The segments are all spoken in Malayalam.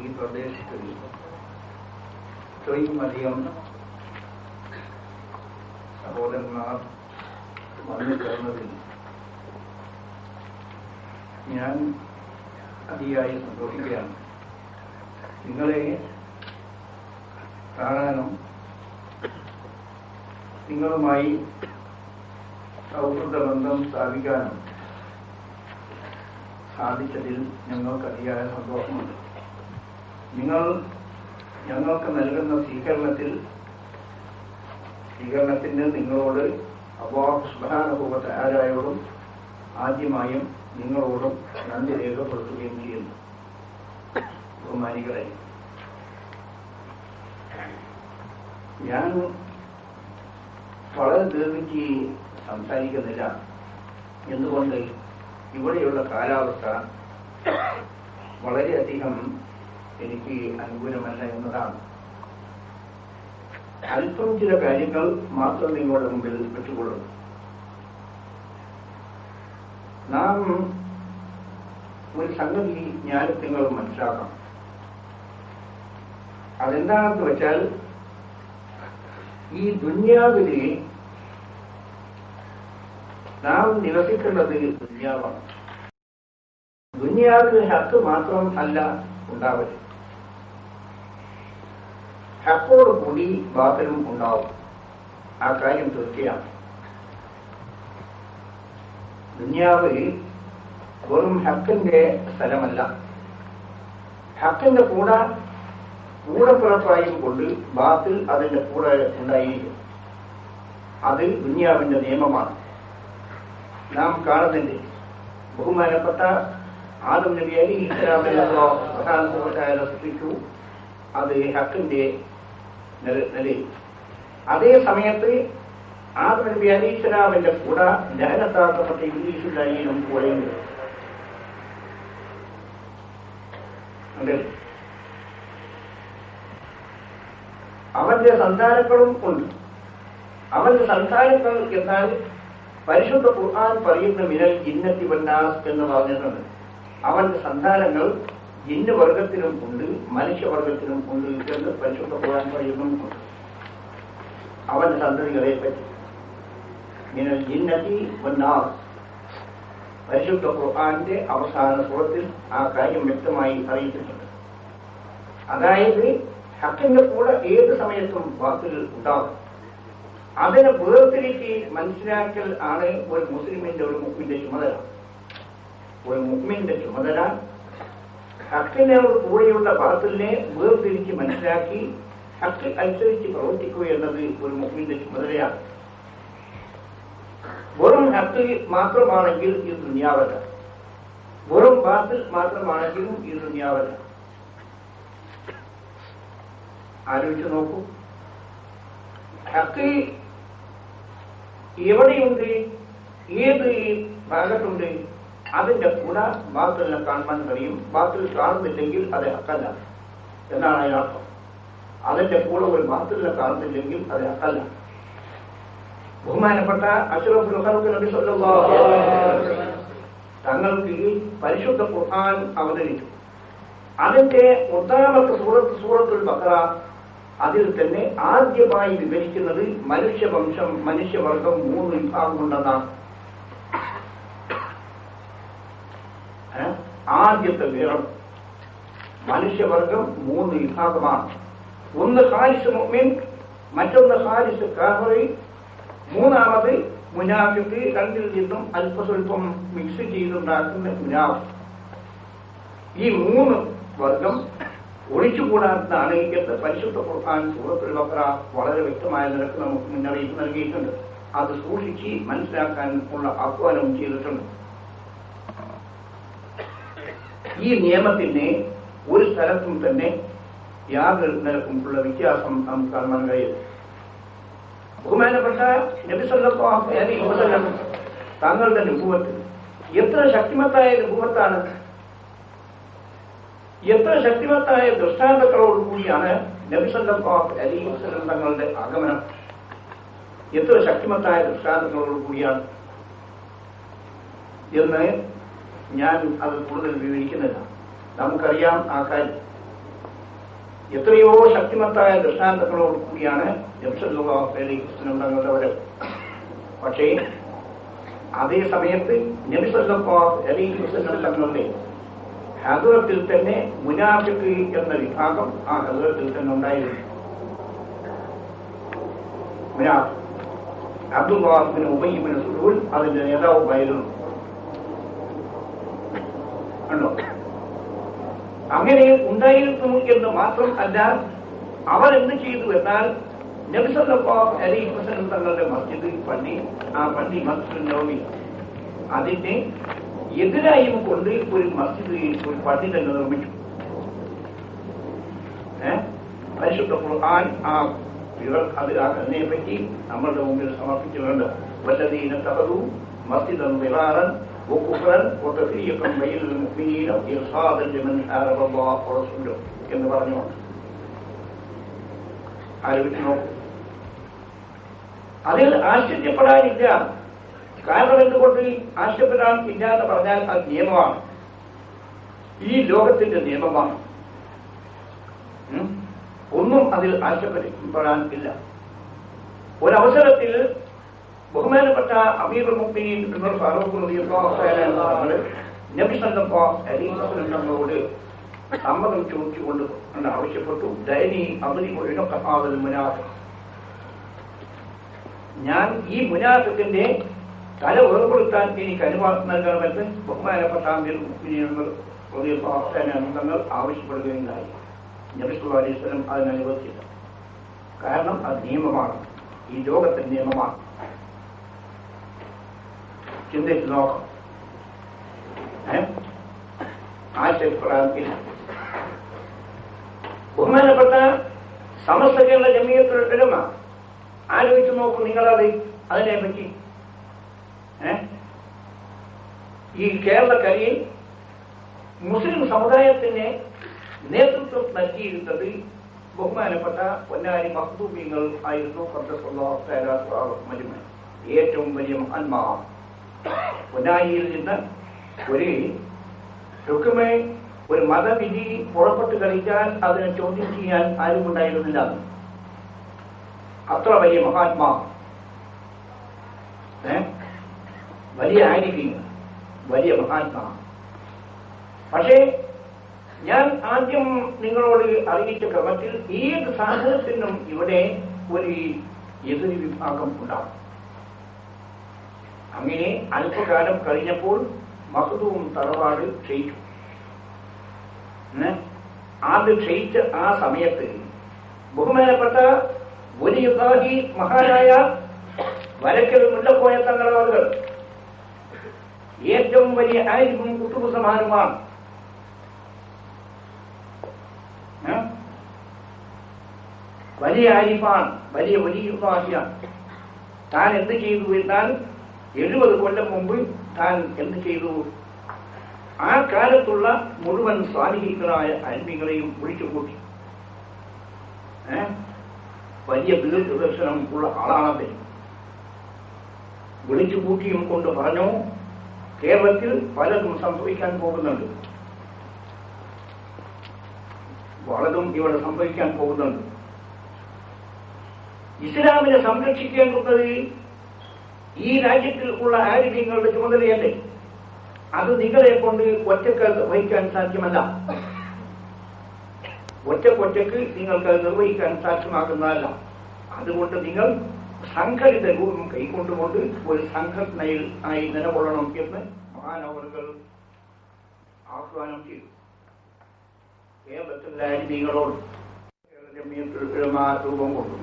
ഈ പ്രദേശത്തിൽ ഇത്രയും അധികം സഹോദരന്മാർ വന്നു ചേർന്നതിൽ ഞാൻ അതിയായി സന്തോഷിക്കുകയാണ്. നിങ്ങളെ കാണാനും നിങ്ങളുമായി സൗഹൃദ ബന്ധം സ്ഥാപിക്കാനും സാധിച്ചതിൽ ഞങ്ങൾക്ക് അതിയായ സന്തോഷമുണ്ട്. നിങ്ങൾ ഞങ്ങൾക്ക് നൽകുന്ന സ്വീകരണത്തിന് നിങ്ങളോട് അല്ലാഹു സുബ്ഹാനഹു വ തആലയോടും ആദ്യമായും നിങ്ങളോടും നന്ദി രേഖപ്പെടുത്തുകയും ചെയ്യുന്നു. ബഹുമാനികളെ, ഞാൻ വളരെ ദീർഘിച്ച് സംസാരിക്കുന്നില്ല. എന്തുകൊണ്ട്? ഇവിടെയുള്ള കാലാവസ്ഥ വളരെയധികം എനിക്ക് അനുകൂലമല്ല എന്നതാണ്. അല്പം ചില കാര്യങ്ങൾ മാത്രം നിങ്ങളുടെ മുമ്പിൽ വെച്ചുകൊള്ളുന്നു. നാം ഒരു സംഗതി ഞാൻ നിങ്ങൾ മനസ്സിലാക്കണം. അതെന്താണെന്ന് വെച്ചാൽ, ഈ ദുനിയാവില് നാം നിവസിക്കേണ്ടത് ദുനിയാവാണ്. ദുനിയാവിൽ ഹക്ക് മാത്രം അല്ല ഉണ്ടാവരുത്, ഹക്കോട് കൂടി ബാത്തിലും ഉണ്ടാവും. ആ കാര്യം തീർച്ചയാണ്. ദുനിയാവ് വെറും ഹക്കിന്റെ സ്ഥലമല്ല. ഹക്കിന്റെ കൂടപ്പിറപ്പായും കൊണ്ട് ബാത്തിൽ അതിന്റെ കൂടെ ഉണ്ടായിരിക്കും. അത് ദുനിയാവിന്റെ നിയമമാണ്. നാം കാണുന്നുണ്ട്, ബഹുമാനപ്പെട്ട ആദം നബി അലൈഹിസ്സലാമിനെ അല്ലാഹു സൃഷ്ടിച്ചു. അത് ഹക്കിന്റെ നിലയിൽ. അതേ സമയത്ത് ആദം നബി അലൈഹിസ്സലാമിന്റെ കൂടെ ലഅനത്താക്കപ്പെട്ട ഇബ്ലീസുണ്ടായി നമുക്ക് പറയുന്നത്. അവന്റെ സന്താനങ്ങളും ഉണ്ട്. അവന്റെ സന്താനങ്ങൾ എന്നാൽ പരിശുദ്ധ ഖുർആൻ പറയുന്ന മിനൽ ജിന്നത്തി വന്നാസ് എന്ന് പറഞ്ഞിട്ടുണ്ട്. അവന്റെ സന്താനങ്ങൾ ജിന്ന് വർഗത്തിലും ഉണ്ട്, മനുഷ്യവർഗത്തിലും ഉണ്ട് എന്ന് പരിശുദ്ധ ഖുർആൻ പറയുന്നുണ്ട്. അവന്റെ സന്തതികളെ പറ്റി മിനൽ ജിന്നത്തി വന്നാസ് പരിശുദ്ധ ഖുർആന്റെ അവസാന സൂറത്തിൽ ആ കാര്യം വ്യക്തമായി അറിയിച്ചിട്ടുണ്ട്. അതായത് ഹക്കിന്റെ കൂടെ ഏത് സമയത്തും ബാത്തിൽ ഉണ്ടാകും. അതിനെ വേർതിരിച്ച് മനസ്സിലാക്കൽ ആണ് ഒരു മുസ്ലിമിന്റെ ഒരു മുഅ്മിന്റെ ചുമതല. ഒരു മുഅ്മിന്റെ ചുമതല ഹക്കിനോട് കൂടെയുള്ള ബാത്തിലിനെ വേർതിരിച്ച് മനസ്സിലാക്കി ഹക്ക് അനുസരിച്ച് പ്രവർത്തിക്കുക എന്നത് ഒരു മുഅ്മിന്റെ ചുമതലയാണ്. വെറും ഹക്ക് മാത്രമാണെങ്കിൽ ഇത് ദുനിയാവല്ല, വെറും ബാത്തിൽ മാത്രമാണെങ്കിലും ഇത് ദുനിയാവല്ല. ആലോചിച്ച് നോക്കൂ, ഹക്ക് എവിടെയുണ്ട്, ഏത് ഭാഗത്തുണ്ട്, അതിന്റെ കൂടെ ബാത്തിലിനെ കാണാൻ കഴിയും. ബാത്തിൽ കാണുന്നില്ലെങ്കിൽ അത് ഹക്കല്ല എന്നാണ് അതിനർത്ഥം. അതിന്റെ കൂടെ ഒരു ബാത്തിലിനെ കാണുന്നില്ലെങ്കിൽ അത് ഹക്കല്ല. ബഹുമാനപ്പെട്ട അഷ്റഫുൽ ഖൽഖ് നബി സല്ലല്ലാഹു അലൈഹി വസല്ലം തങ്ങൾക്ക് പരിശുദ്ധ ഖുർആൻ അവതരിച്ചു. അതിന്റെ ഒന്നാമത്തെ സൂറത്തുൽ ബഖറ, അതിൽ തന്നെ ആദ്യമായി വിവരിക്കുന്നത് മനുഷ്യവർഗം 3 വിഭാഗമുണ്ടെന്നാണ്. ആദ്യത്തെ വിവരം മനുഷ്യവർഗം 3 വിഭാഗമാണ്. ഒന്ന് ഖാലിസ് മുഅ്മിൻ, മറ്റൊന്ന് ഖാലിസ് കാഫിർ, മൂന്നാമത് മുനാഫിഖ്. രണ്ടിൽ നിന്നും അല്പസ്വല്പം മിക്സ് ചെയ്തുണ്ടാക്കുന്ന മുനാഫിഖ്. ഈ 3 വർഗം ഒഴിച്ചുകൂടാത്തതാണ് എന്ന് പരിശുദ്ധ ഖുർആൻ സൂറത്തുൽ ബഖറ വളരെ വ്യക്തമായ നിലക്ക് നമുക്ക് മുന്നറിയിപ്പ് നൽകിയിട്ടുണ്ട്. അത് സൂക്ഷിച്ച് മനസ്സിലാക്കാൻ ഉള്ള ആഹ്വാനവും ചെയ്തിട്ടുണ്ട്. ഈ നിയമത്തിന് ഒരു സ്ഥലത്തും തന്നെ യാതൊരു നിലക്കും ഉള്ള വ്യത്യാസം നമുക്ക് കാണാൻ കഴിയും. ബഹുമാനപ്പെട്ട നബി സല്ലല്ലാഹു അലൈഹി വസല്ലം തങ്ങളുടെ നുബുവത്ത് എത്ര ശക്തിമത്തായ നുബുവത്താണ്, എത്ര ശക്തിമത്തായ ദൃഷ്ടാന്തങ്ങളോടുകൂടിയാണ് നബി സല്ലല്ലാഹു അലൈഹി വസല്ലം തങ്ങളുടെ ആഗമനം. എത്ര ശക്തിമത്തായ ദൃഷ്ടാന്തങ്ങളോടുകൂടിയാണ് എന്ന് ഞാൻ അത് കൂടുതൽ വിവരിക്കുന്നില്ല. നമുക്കറിയാം ആ കാര്യം. എത്രയോ ശക്തിമത്തായ ദൃഷ്ടാന്തങ്ങളോട് കൂടിയാണ് നബി സല്ലല്ലാഹു അലൈഹി വസല്ലം തങ്ങളുടെ വരവ്. പക്ഷേ അതേ സമയത്ത് നബി സല്ലല്ലാഹു അലൈഹി വസല്ലം തങ്ങളുടെ ഹദ്റത്തിൽ തന്നെ മുനാഫിഖ് എന്ന വിഭാഗം ആ ഹദ്റത്തിൽ തന്നെ ഉണ്ടായിരുന്നു. മുനാഫിഖ് അബ്ദുല്ലാഹ് ഇബ്നു ഉബയ്യ് ഇബ്നു സലൂൽ അതിന്റെ നേതാവുമായിരുന്നു. കണ്ടോ? അങ്ങനെ ഉണ്ടായിരുന്നു എന്ന് മാത്രം അല്ല, അവർ എന്ത് ചെയ്തു എന്നാൽ നബി സല്ലല്ലാഹു അലൈഹി വസല്ലം തങ്ങളുടെ മസ്ജിദ് പള്ളി, ആ പള്ളി മസ്ജിദ് നബവി, അതിന്റെ എതിരായും കൊണ്ട് ഒരു മസ്ജിദ്, ഒരു പള്ളി തന്നെ നിർമ്മിച്ചു. പരിശുദ്ധ ഖുർആൻ അതിനെ പറ്റി നമ്മളുടെ മുമ്പിൽ സമർപ്പിച്ചിട്ടുണ്ട്. വല്ലദീന തഖദൂ മസ്ജിദൻ ദിറാറൻ വകുഫറൻ വതഫരീഖൻ ബൈനൽ മുഅ്മിനീന ഇർസാദൻ ലിമൻ ഹാറബ അല്ലാഹു വറസൂലഹു എന്ന് പറഞ്ഞുകൊണ്ട് ആലോചിച്ച് നോക്കൂ. അതിൽ ആശ്ചര്യപ്പെടാനില്ല. കാരണം എന്തുകൊണ്ട് ആശ്ചര്യപ്പെടാൻ ഇല്ല എന്ന് പറഞ്ഞാൽ അത് നിയമമാണ്, ഈ ലോകത്തിന്റെ നിയമമാണ്. ഒന്നും അതിൽ ആശ്ചര്യപ്പെടാൻ ഇല്ല. ഒരവസരത്തിൽ ബഹുമാനപ്പെട്ട അമീറുൽ മുഅ്മിനീൻ ഉമർ ഫാറൂഖ് റളിയല്ലാഹു തആല നബി സല്ലല്ലാഹു അലൈഹി വസല്ലം തങ്ങളോട് സമ്മതം ചോദിച്ചുകൊണ്ട് ആവശ്യപ്പെട്ടു. ദൈനി അബ്ദുൽ മുനാഫിഖ്, ഞാൻ ഈ മുനാഫിഖിന്റെ തല വേർപെടുത്താൻ എനിക്ക് അനുവാദം നൽകണമെന്ന് ബഹുമാനപ്പെട്ട അമീറുൽ മുഅ്മിനീൻ ഉമർ റളിയല്ലാഹു തആല തങ്ങൾ ആവശ്യപ്പെടുകയുണ്ടായി. നബി സല്ലല്ലാഹു അലൈഹി വസല്ലം അതിന് അനുവദിച്ചില്ല. കാരണം അത് നിയമമാണ്, ഈ ലോകത്തിന്റെ നിയമമാണ്. ചിന്തിച്ച് നോക്കാം. ആശയപ്പെടാൻ ബഹുമാനപ്പെട്ട സമസ്ത കേരള ജമിയത്തുൽ ഉലമ ആലോചിച്ച് നോക്കും നിങ്ങളത് അതിനെ പറ്റി. ഈ കേരളക്കരയിൽ മുസ്ലിം സമുദായത്തിന് നേതൃത്വം നൽകിയിരുന്നത് ബഹുമാനപ്പെട്ട പൊന്നാരി മഖ്ദൂമിങ്ങൾ ആയിരുന്നു. ഏറ്റവും വലിയ മഹാന്മാർ. പൊന്നാരിയിൽ നിന്ന് ഒരു മതവിധി പുറപ്പെട്ടു കളിച്ചാൽ അതിനെ ചോദ്യം ചെയ്യാൻ ആരും ഉണ്ടായിരുന്നില്ല. അത്ര വലിയ മഹാത്മാ, വലിയ ആരിഫീങ്ങൾ, വലിയ മഹാത്മാ. പക്ഷേ ഞാൻ ആദ്യം നിങ്ങളോട് അറിയിച്ച ക്രമത്തിൽ ഏത് സാഹചര്യത്തിനും ഇവിടെ ഒരു എതിർ വിഭാഗം ഉണ്ടാകും. അങ്ങനെ അല്പകാലം കഴിഞ്ഞപ്പോൾ മഖ്ദൂം തറവാട് ക്ഷയിച്ചു. അത് ക്ഷയിച്ച ആ സമയത്ത് ബഹുമാനപ്പെട്ട വലിയ മഹാനായ വരക്കൽ മുല്ലക്കോയ തങ്ങളവർ ഏറ്റവും വലിയ ആരിഫും കുത്തുബ് സമാനുമാണ്. വലിയ ആരിഫാണ്, വലിയ വലിയാണ്. താൻ എന്ത് ചെയ്തു എന്നാൽ 70 കൊല്ലം മുമ്പ് താൻ എന്ത് ചെയ്തു, ആ കാലത്തുള്ള മുഴുവൻ സ്വാലിഹീകളായ അൽമികളെയും വിളിച്ചുകൂട്ടി. വലിയ ദീർഘദർശനം ഉള്ള ആളാണത്. വിളിച്ചുകൂട്ടിയും കൊണ്ട് പറഞ്ഞു, കേരളത്തിൽ പലതും സംഭവിക്കാൻ പോകുന്നുണ്ട്, പലതും ഇവിടെ സംഭവിക്കാൻ പോകുന്നുണ്ട്. ഇസ്ലാമിനെ സംരക്ഷിക്കേണ്ടുന്നത് ഈ രാജ്യത്തിൽ ഉള്ള ആരിഫ്യങ്ങളുടെ ചുമതലയല്ലേ? അത് നിങ്ങളെ കൊണ്ട് ഒറ്റക്ക് വഹിക്കാൻ സാധ്യമല്ല. ഒറ്റക്കൊറ്റക്ക് നിങ്ങൾക്ക് നിർവഹിക്കാൻ സാധ്യമാകുന്നതല്ല. അതുകൊണ്ട് നിങ്ങൾ സംഘടിത രൂപം കൈക്കൊണ്ടുകൊണ്ട് ഒരു സംഘടനയിൽ ആയി നിലകൊള്ളണം എന്ന് മഹാനവറുകൾ ആഹ്വാനം ചെയ്തു. കേരളത്തിലെ ആരിഫ്യങ്ങളോട് രൂപം കൊണ്ടു.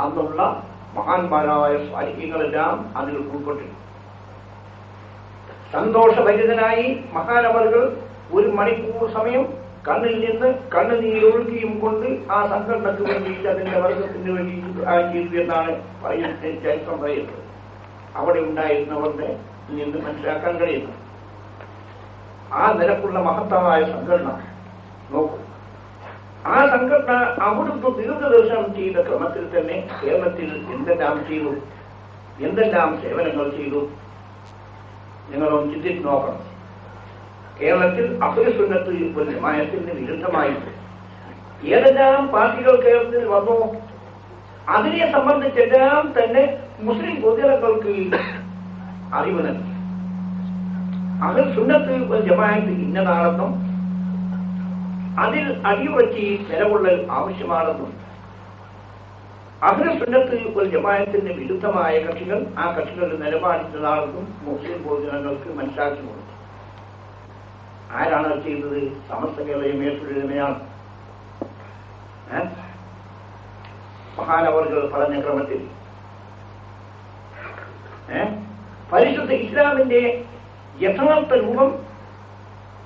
അന്നുള്ള മഹാന്മാരായ സ്വാലിഹീങ്ങളെല്ലാം അതിൽ ഉൾപ്പെട്ടു. സന്തോഷഭരിതനായി മഹാനവറുകൾ 1 മണിക്കൂർ സമയം കണ്ണിൽ നിന്ന് കണ്ണുനീരൊഴുകിയും കൊണ്ട് ആ സംഘടനയ്ക്ക് വേണ്ടിയിട്ട് അതിന്റെ വർഗത്തിന് വേണ്ടി ചെയ്തു എന്നാണ് ചരിത്രം പറയുന്നത്. അവിടെ ഉണ്ടായിരുന്നവരുടെ നിന്ന് മനസ്സിലാക്കാൻ കഴിയുന്നു. ആ നിലക്കുള്ള മഹത്തായ സംഘടന നോക്കൂ. ആ സംഘടന അവിടുത്തെ ദീർഘദർശനം ചെയ്ത ക്രമത്തിൽ തന്നെ കേരളത്തിൽ എന്തെല്ലാം ചെയ്തു, എന്തെല്ലാം സേവനങ്ങൾ ചെയ്തു, നിങ്ങളൊന്ന് ചിന്തിച്ച് നോക്കണം. കേരളത്തിൽ അഹ്ലുസുന്നത്ത് വൽ ജമാഅത്തിന് വിരുദ്ധമായി ഏതെല്ലാം പാർട്ടികൾ കേരളത്തിൽ വന്നോ അതിനെ സംബന്ധിച്ചെല്ലാം തന്നെ മുസ്ലിം പൊതുജനങ്ങൾക്ക് അറിവ് നൽകി. അഹ്ലുസുന്നത്ത് വൽ ജമാഅത്ത് ഇന്നതാണെന്നും അതിൽ അടിയുറച്ച് നിലകൊള്ളൽ ആവശ്യമാണെന്നും അഹ്ലുസുന്നത്ത് വൽ ജമാഅത്തിന് വിരുദ്ധമായ കക്ഷികൾ ആ കക്ഷികളുടെ നിലപാടിച്ചതാണെന്നും മുസ്ലിം പൊതുജനങ്ങൾക്ക് മനസ്സിലാക്കി കൊടുത്തു. ആരാണ് ചെയ്തത്? സമസ്ത കേരള ജമിയത്തുൽ മഹാനവറുകൾ പറഞ്ഞ ക്രമത്തിൽ പരിശുദ്ധ ഇസ്ലാമിന്റെ യഥാർത്ഥ രൂപം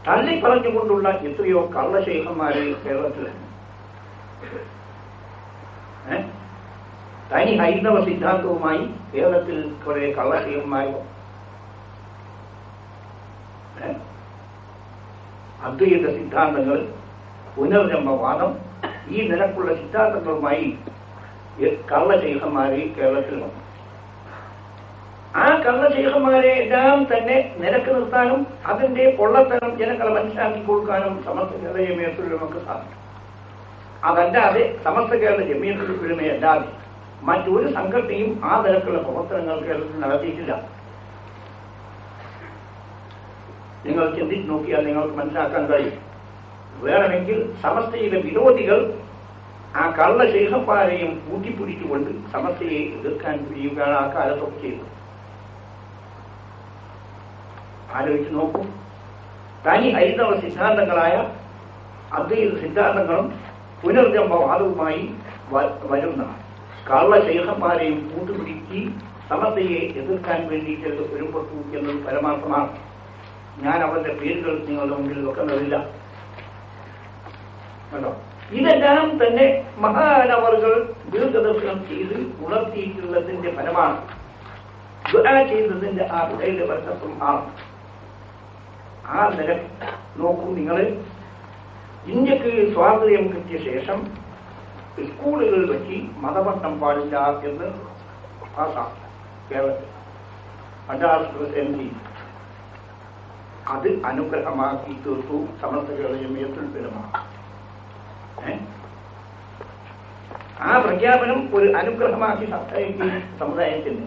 തള്ളി പറഞ്ഞുകൊണ്ടുള്ള എത്രയോ കള്ളശൈഖന്മാരെ കേരളത്തിലുണ്ട്. തനി ഹൈന്ദവ സിദ്ധാന്തവുമായി കേരളത്തിൽ കുറെ കള്ളശൈഖന്മാരോ അദ്വൈത സിദ്ധാന്തങ്ങൾ, പുനർജന്മവാദം, ഈ നിലക്കുള്ള സിദ്ധാന്തങ്ങളുമായി കള്ളശൈഖന്മാരെ കേരളത്തിൽ വന്നു. ആ കള്ളശൈഖന്മാരെ എല്ലാം തന്നെ നിലക്ക് നിർത്താനും അതിന്റെ പൊള്ളത്തരം ജനങ്ങളെ മനസ്സിലാക്കി കൊടുക്കാനും സമസ്ത കേരള ജമിയത്തുൽ ഉലമക്ക് സാധിക്കും. അതല്ലാതെ സമസ്ത കേരള ജമിയത്തുൽ ഉലമയല്ലാതെ മറ്റൊരു സംഘടനയും ആ നിലക്കുള്ള പ്രവർത്തനങ്ങൾ കേരളത്തിൽ നടത്തിയിട്ടില്ല. നിങ്ങൾ ചിന്തിച്ച് നോക്കിയാൽ നിങ്ങൾക്ക് മനസ്സിലാക്കാൻ കഴിയും. വേണമെങ്കിൽ സമസ്തയിലെ വിരോധികൾ ആ കള്ള ശൈഖന്മാരെയും കൂട്ടിപ്പിടിച്ചുകൊണ്ട് സമസ്തയെ എതിർക്കാൻ കഴിയുകയാണ് ആ കാലത്തൊക്കെ ചെയ്തത്. ആലോചിച്ച് നോക്കൂ. തനി ഹൈന്ദവ സിദ്ധാന്തങ്ങളായ അദ്വൈത സിദ്ധാന്തങ്ങളും പുനർജന്മവാദവുമായി വരുന്ന കള്ള ശൈഖന്മാരെയും കൂട്ടുപിടിച്ച് സമസ്തയെ എതിർക്കാൻ വേണ്ടിയിട്ട് ഒരുപെട്ടു എന്നത് പരമാർത്ഥമാണ്. ഞാൻ അവരുടെ പേരുകൾ നിങ്ങളുടെ മുമ്പിൽ വെക്കുന്നതില്ല കേട്ടോ. ഇതെല്ലാം തന്നെ മഹാനവറുകൾ ദീർഘദർശനം ചെയ്ത് ഉണർത്തിയിട്ടുള്ളതിന്റെ ഫലമാണ്. ദുആ ചെയ്തതിന്റെ ആ ദുആയുടെ ബർക്കത്തും ആണ്. ആ നില നോക്കൂ നിങ്ങൾ. ഇന്ത്യക്ക് സ്വാതന്ത്ര്യം കിട്ടിയ ശേഷം സ്കൂളുകളിൽ വെച്ച് മതപഠനം പാടില്ല എന്ന് പാസാക്കി കേരളത്തിൽ. അത് അനുഗ്രഹമാക്കി തീർത്തു സമസ്ത കേരള ജമിയത്തുൽ ഉലമ. ആ പ്രഖ്യാപനം ഒരു അനുഗ്രഹമാക്കി സമുദായത്തിന്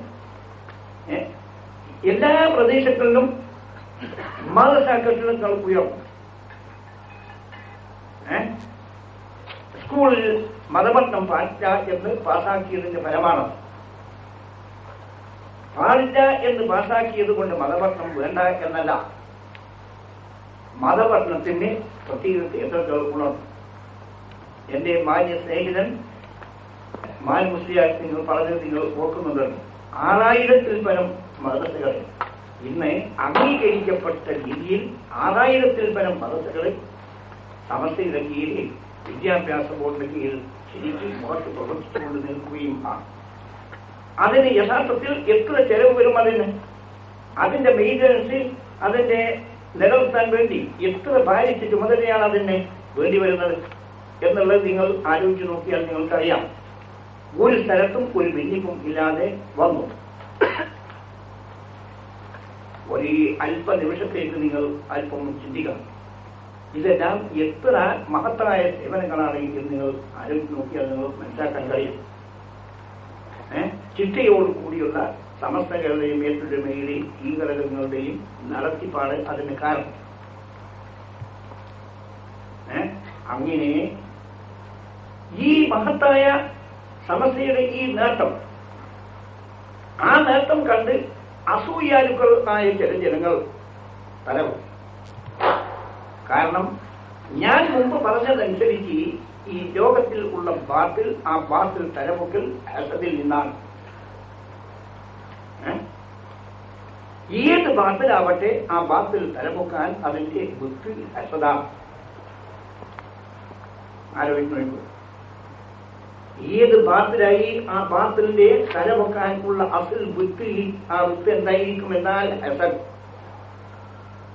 എല്ലാ പ്രദേശങ്ങളിലും മദ്രസ കെട്ടിടങ്ങൾ ഉയർന്നു. സ്കൂളിൽ മതപഠനം പാടില്ല എന്ന് പാസാക്കിയതിന്റെ ഫലമാണ്. പാടില്ല എന്ന് പാസാക്കിയത് കൊണ്ട് മതപഠനം വേണ്ട എന്നല്ല, മതപഠനത്തിന് പ്രത്യേക കേന്ദ്രങ്ങൾ ഉണർന്നു. എന്റെ മാന്യ സ്നേഹിതൻ മാൽ മുസ്ലിയാർ നിങ്ങൾ പറഞ്ഞത് നിങ്ങൾ ഓർക്കുന്നുണ്ട്. 6000-ൽ പരം മദ്രസകളെ ഇന്ന് അംഗീകരിക്കപ്പെട്ട രീതിയിൽ 6000-ൽ പരം മദ്രസകളെ സമസ്തയുടെ കീഴിൽ വിദ്യാഭ്യാസ ബോർഡിന്റെ കീഴിൽ ശരിക്കും മുഖത്ത് പ്രവർത്തിച്ചുകൊണ്ട് നിൽക്കുകയും ആണ്. അതിന് യഥാർത്ഥത്തിൽ എത്ര ചെലവ് വരും? അതിന്റെ മെയിൻ്റനൻസ്, അതിന്റെ നിലനിർത്താൻ വേണ്ടി എത്ര ഭാരിച്ച ചുമതലയാണ് അതിന് വേണ്ടി വരുന്നത് എന്നുള്ളത് നിങ്ങൾ ആലോചിച്ച് നോക്കിയാൽ നിങ്ങൾക്കറിയാം. ഒരു സ്ഥലത്തും ഒരു ബില്ലിങ്ങും ഇല്ലാതെ വന്നു. ഒരു അല്പ നിമിഷത്തേക്ക് നിങ്ങൾ അല്പം ചിന്തിക്കണം. ഇതെല്ലാം എത്ര മഹത്തായ സേവനങ്ങളാണ് എന്ന് നിങ്ങൾ ആലോചിച്ച് നോക്കിയാൽ നിങ്ങൾ മനസ്സിലാക്കാൻ കഴിയും. ചിട്ടയോടുകൂടിയുള്ള സമസ്ത കേരള ജമിയത്തുൽ ഉലമയുടെയും ഈ ഘടകങ്ങളുടെയും നടത്തിപ്പാട് അതിന് കാരണം. അങ്ങനെ ഈ മഹത്തായ സമസ്തയുടെ ഈ നേട്ടം, ആ നേട്ടം കണ്ട് അസൂയാലുക്കളായ ചില ജനങ്ങൾ തലവും. കാരണം ഞാൻ മുമ്പ് പറഞ്ഞതനുസരിച്ച് ഈ ലോകത്തിൽ ഉള്ള ബാത്തിൽ, ആ ബാത്തിൽ തലമുക്കൽ ഹസദിൽ നിന്നാണ്. ഏത് ബാത്തിലാവട്ടെ ആ ബാത്തിൽ തലമുക്കാൻ അതിന്റെ ബുദ്ധി ഹസദാണ്. ആലോചിക്കുന്നു. ഏത് ബാത്തിലായി ആ ബാത്തിലിന്റെ തലമുക്കാൻ ഉള്ള അസിൽ ബുദ്ധി, ആ ബുദ്ധി എന്തായിരിക്കും എന്നാൽ ഹസദ്.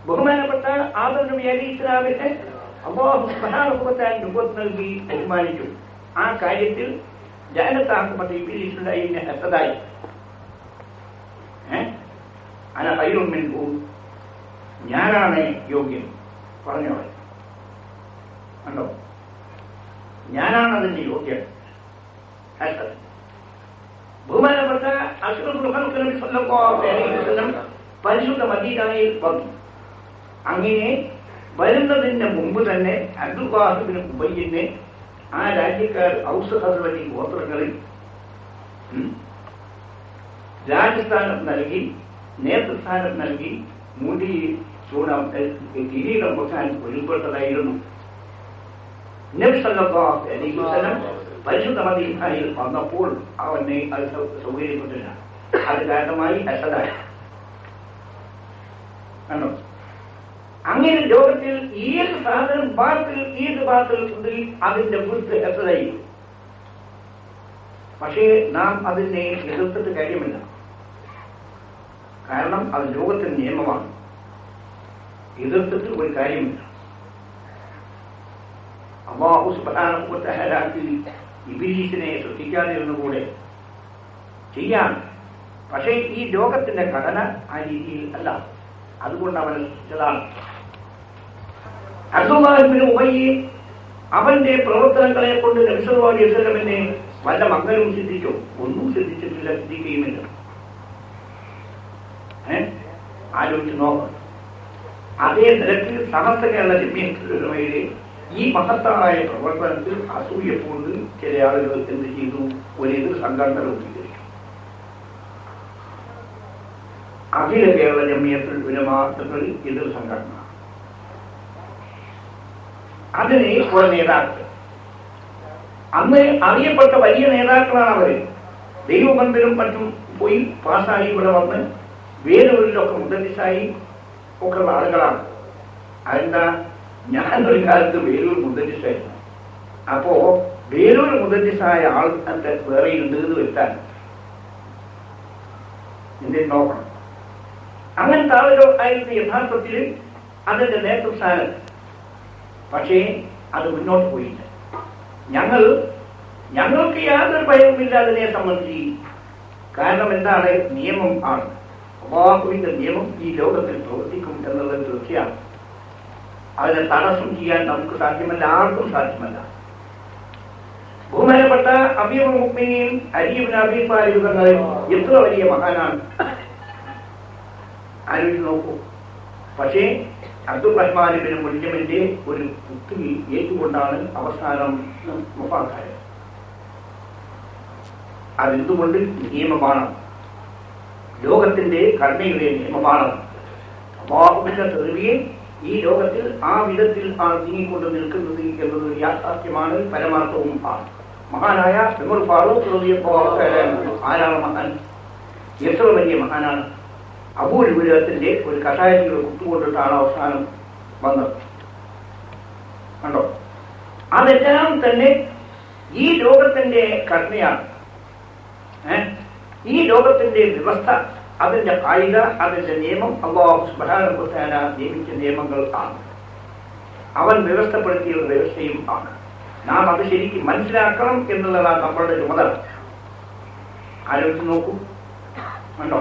ബഹുമാനപ്പെട്ട ആദം നബി അലൈഹി ഇസ്ലാമിനെ അല്ലാഹു സുബ്ഹാനഹു വ തആല നുബുവത്ത് നൽകി ബഹുമാനിച്ചു. ആ കാര്യത്തിൽ ജഅലതാഹുമത ഇബ്ലീസുൽ അയ്യിനെ ഹസദായി. അന ഖൈറുൻ മിൻഹു, ഞാനാണ് യോഗ്യൻ. പറഞ്ഞോ കണ്ടോ, ഞാനാണ് അതിന്റെ യോഗ്യൻ. ബഹുമാനപ്പെട്ട അഷ്റഫുൽ ഖൽഖ് നബി സല്ലല്ലാഹു അലൈഹി വസല്ലം പരിശുദ്ധ മദീനയിൽ വന്നു. അങ്ങനെ വരുന്നതിന് മുമ്പ് തന്നെ അബ്ദുല്ലാഹ് ഇബ്നു ഉബയ്യിനെ ആ രാജ്യക്കാർ ഔസ് ഖസ്റജ് ഗോത്രങ്ങളിൽ രാജസ്ഥാനം നൽകി, നേതൃസ്ഥാനം നൽകി, മുടി ചൂടാം കിരീടം വെക്കാൻ ഒരുപ്പെട്ടതായിരുന്നു. നബി സല്ലല്ലാഹു അലൈഹി വസല്ലം പരിശുദ്ധ മദീനയിൽ വന്നപ്പോൾ അവനെ അത് സൗകര്യപ്പെട്ടില്ല. അത് കാരണമായി അസദായി കണ്ടോ. അങ്ങനെ ലോകത്തിൽ ഏത് സാധനം ഏത് ബാത്തിൽ ഉണ്ടെങ്കിൽ അതിന്റെ പുറത്ത് എത്രയായി. പക്ഷേ നാം അതിനെ എതിർത്തിട്ട് കാര്യമില്ല. കാരണം അത് ലോകത്തിന്റെ നിയമമാണ്. എതിർത്തിട്ട് ഒരു കാര്യമില്ല. അല്ലാഹു സുബ്ഹാനഹു വ തആല ഇബ്ലീസിനെ സൃഷ്ടിക്കാതിരുന്നുകൂടെ ചെയ്യാം. പക്ഷേ ഈ ലോകത്തിന്റെ ഘടന ആ രീതിയിൽ അല്ല. അതുകൊണ്ട് അവൻ സൃഷ്ടിച്ചതാണ്. അബ്ദുല്ലാഹ് ഇബ്നു ഉബയ്യ് അവന്റെ പ്രവർത്തനങ്ങളെ കൊണ്ട് നബി സല്ലല്ലാഹു അലൈഹി വസല്ലമിനെ വല്ല മംഗലവും സിദ്ധിച്ചോ? ഒന്നും സിദ്ധിച്ചിട്ടില്ല, സിദ്ധിക്കുകയുമില്ല. ആലോചിച്ച് നോക്കാം. അതേ നിരക്ക് സമസ്ത കേരള ജമിയത്തുലമയുടെ ഈ മഹത്തായ പ്രവർത്തനത്തിൽ അസൂയപ്പൂണ്ട് ചില ആളുകൾ എന്ത് ചെയ്തു? ഒരു എതിർ സംഘടന രൂപീകരിച്ചു. അഖില കേരള ജമിയത്തുൽ ഉലമാഅത്തുൽ എതിർ സംഘടന. അതിന് ഒരു നേതാക്കൾ, അന്ന് അറിയപ്പെട്ട വലിയ നേതാക്കളാണ് അവര്. ദൈവബന്ധനും മറ്റും പോയി പാസ്സായി ഇവിടെ വന്ന് വേലൂരിലൊക്കെ മുദ്രസായി ഒക്കെ ഉള്ള ആളുകളാണ്. അതെന്താ? ഞാനൊരു കാലത്ത് വേലൂർ മുദ്രസായിരുന്നു. അപ്പോ വേലൂർ മുദ്രസായ ആൾ വേറെ ഉണ്ട് എന്ന് വെച്ചാൽ എന്തെങ്കിലും നോക്കണം. അങ്ങനത്തെ ആളുകൾ ആയിരുന്നു യഥാർത്ഥത്തിൽ അതിന്റെ നേതൃസ്ഥാനം. പക്ഷേ അത് മുന്നോട്ട് പോയില്ല. ഞങ്ങൾക്ക് യാതൊരു ഭയവുമില്ല അതിനെ സംബന്ധിച്ച്. കാരണം എന്താണ്? നിയമം ആണ്. അല്ലാഹുവിന്റെ നിയമം ഈ ലോകത്തിൽ പ്രവർത്തിക്കും എന്നുള്ളത് തീർച്ചയാണ്. അതിനെ തടസ്സം ചെയ്യാൻ നമുക്ക് സാധ്യമല്ല, ആർക്കും സാധ്യമല്ല. ബഹുമാനപ്പെട്ട അമീറുൽ മുഅ്മിനീൻ അലി ഇബ്നു അബീ ത്വാലിബ് തങ്ങൾ എത്ര വലിയ മഹാനാണ് ആലോചിച്ച് നോക്കൂ. പക്ഷേ അബ്ദുർ റഹ്മാൻ ഇബ്നു മുൽജമിന്റെ ഒരു കുത്തി ഏറ്റുകൊണ്ടാണ് അവസാനം വഫാത്തായത്. അതെന്തുകൊണ്ട്? നിയമമാണ്, ലോകത്തിന്റെ ഘടനയുടെ നിയമമാണ്. അല്ലാഹുവിന്റെ തെളിവിയെ ഈ ലോകത്തിൽ ആ വിധത്തിൽ ആണ് നീങ്ങിക്കൊണ്ട് നിൽക്കുന്നത് എന്നത് യാഥാർത്ഥ്യമാണ്, പരമാർത്ഥവും ആണ്. മഹാനായ ഉമർ ഫാറൂഖ് റളിയല്ലാഹു അൻഹു ആരാണ് മഹാൻ? എത്ര വലിയ മഹാനാണ്! അബൂലുബുലത്തിന്റെ ഒരു കഷായത്തിലൂടെ കുത്തുകൊണ്ടിട്ടാണ് അവസാനം വന്നത്. കണ്ടോ? അതെല്ലാം തന്നെ ഈ ലോകത്തിന്റെ ഘടനയാണ്. ഈ ലോകത്തിന്റെ വ്യവസ്ഥ, അതിന്റെ കായിക, അതിന്റെ നിയമം അല്ലാഹു സുബ്ഹാനഹു വ തആല നിയമിച്ച നിയമങ്ങൾ ആണ്. അവൻ വ്യവസ്ഥപ്പെടുത്തിയ ഒരു വ്യവസ്ഥയും ആണ്. നാം അത് ശരിക്കും മനസ്സിലാക്കണം എന്നുള്ളതാണ് നമ്മളുടെ ചുമതല. ആലോചിച്ച് നോക്കൂ. കണ്ടോ?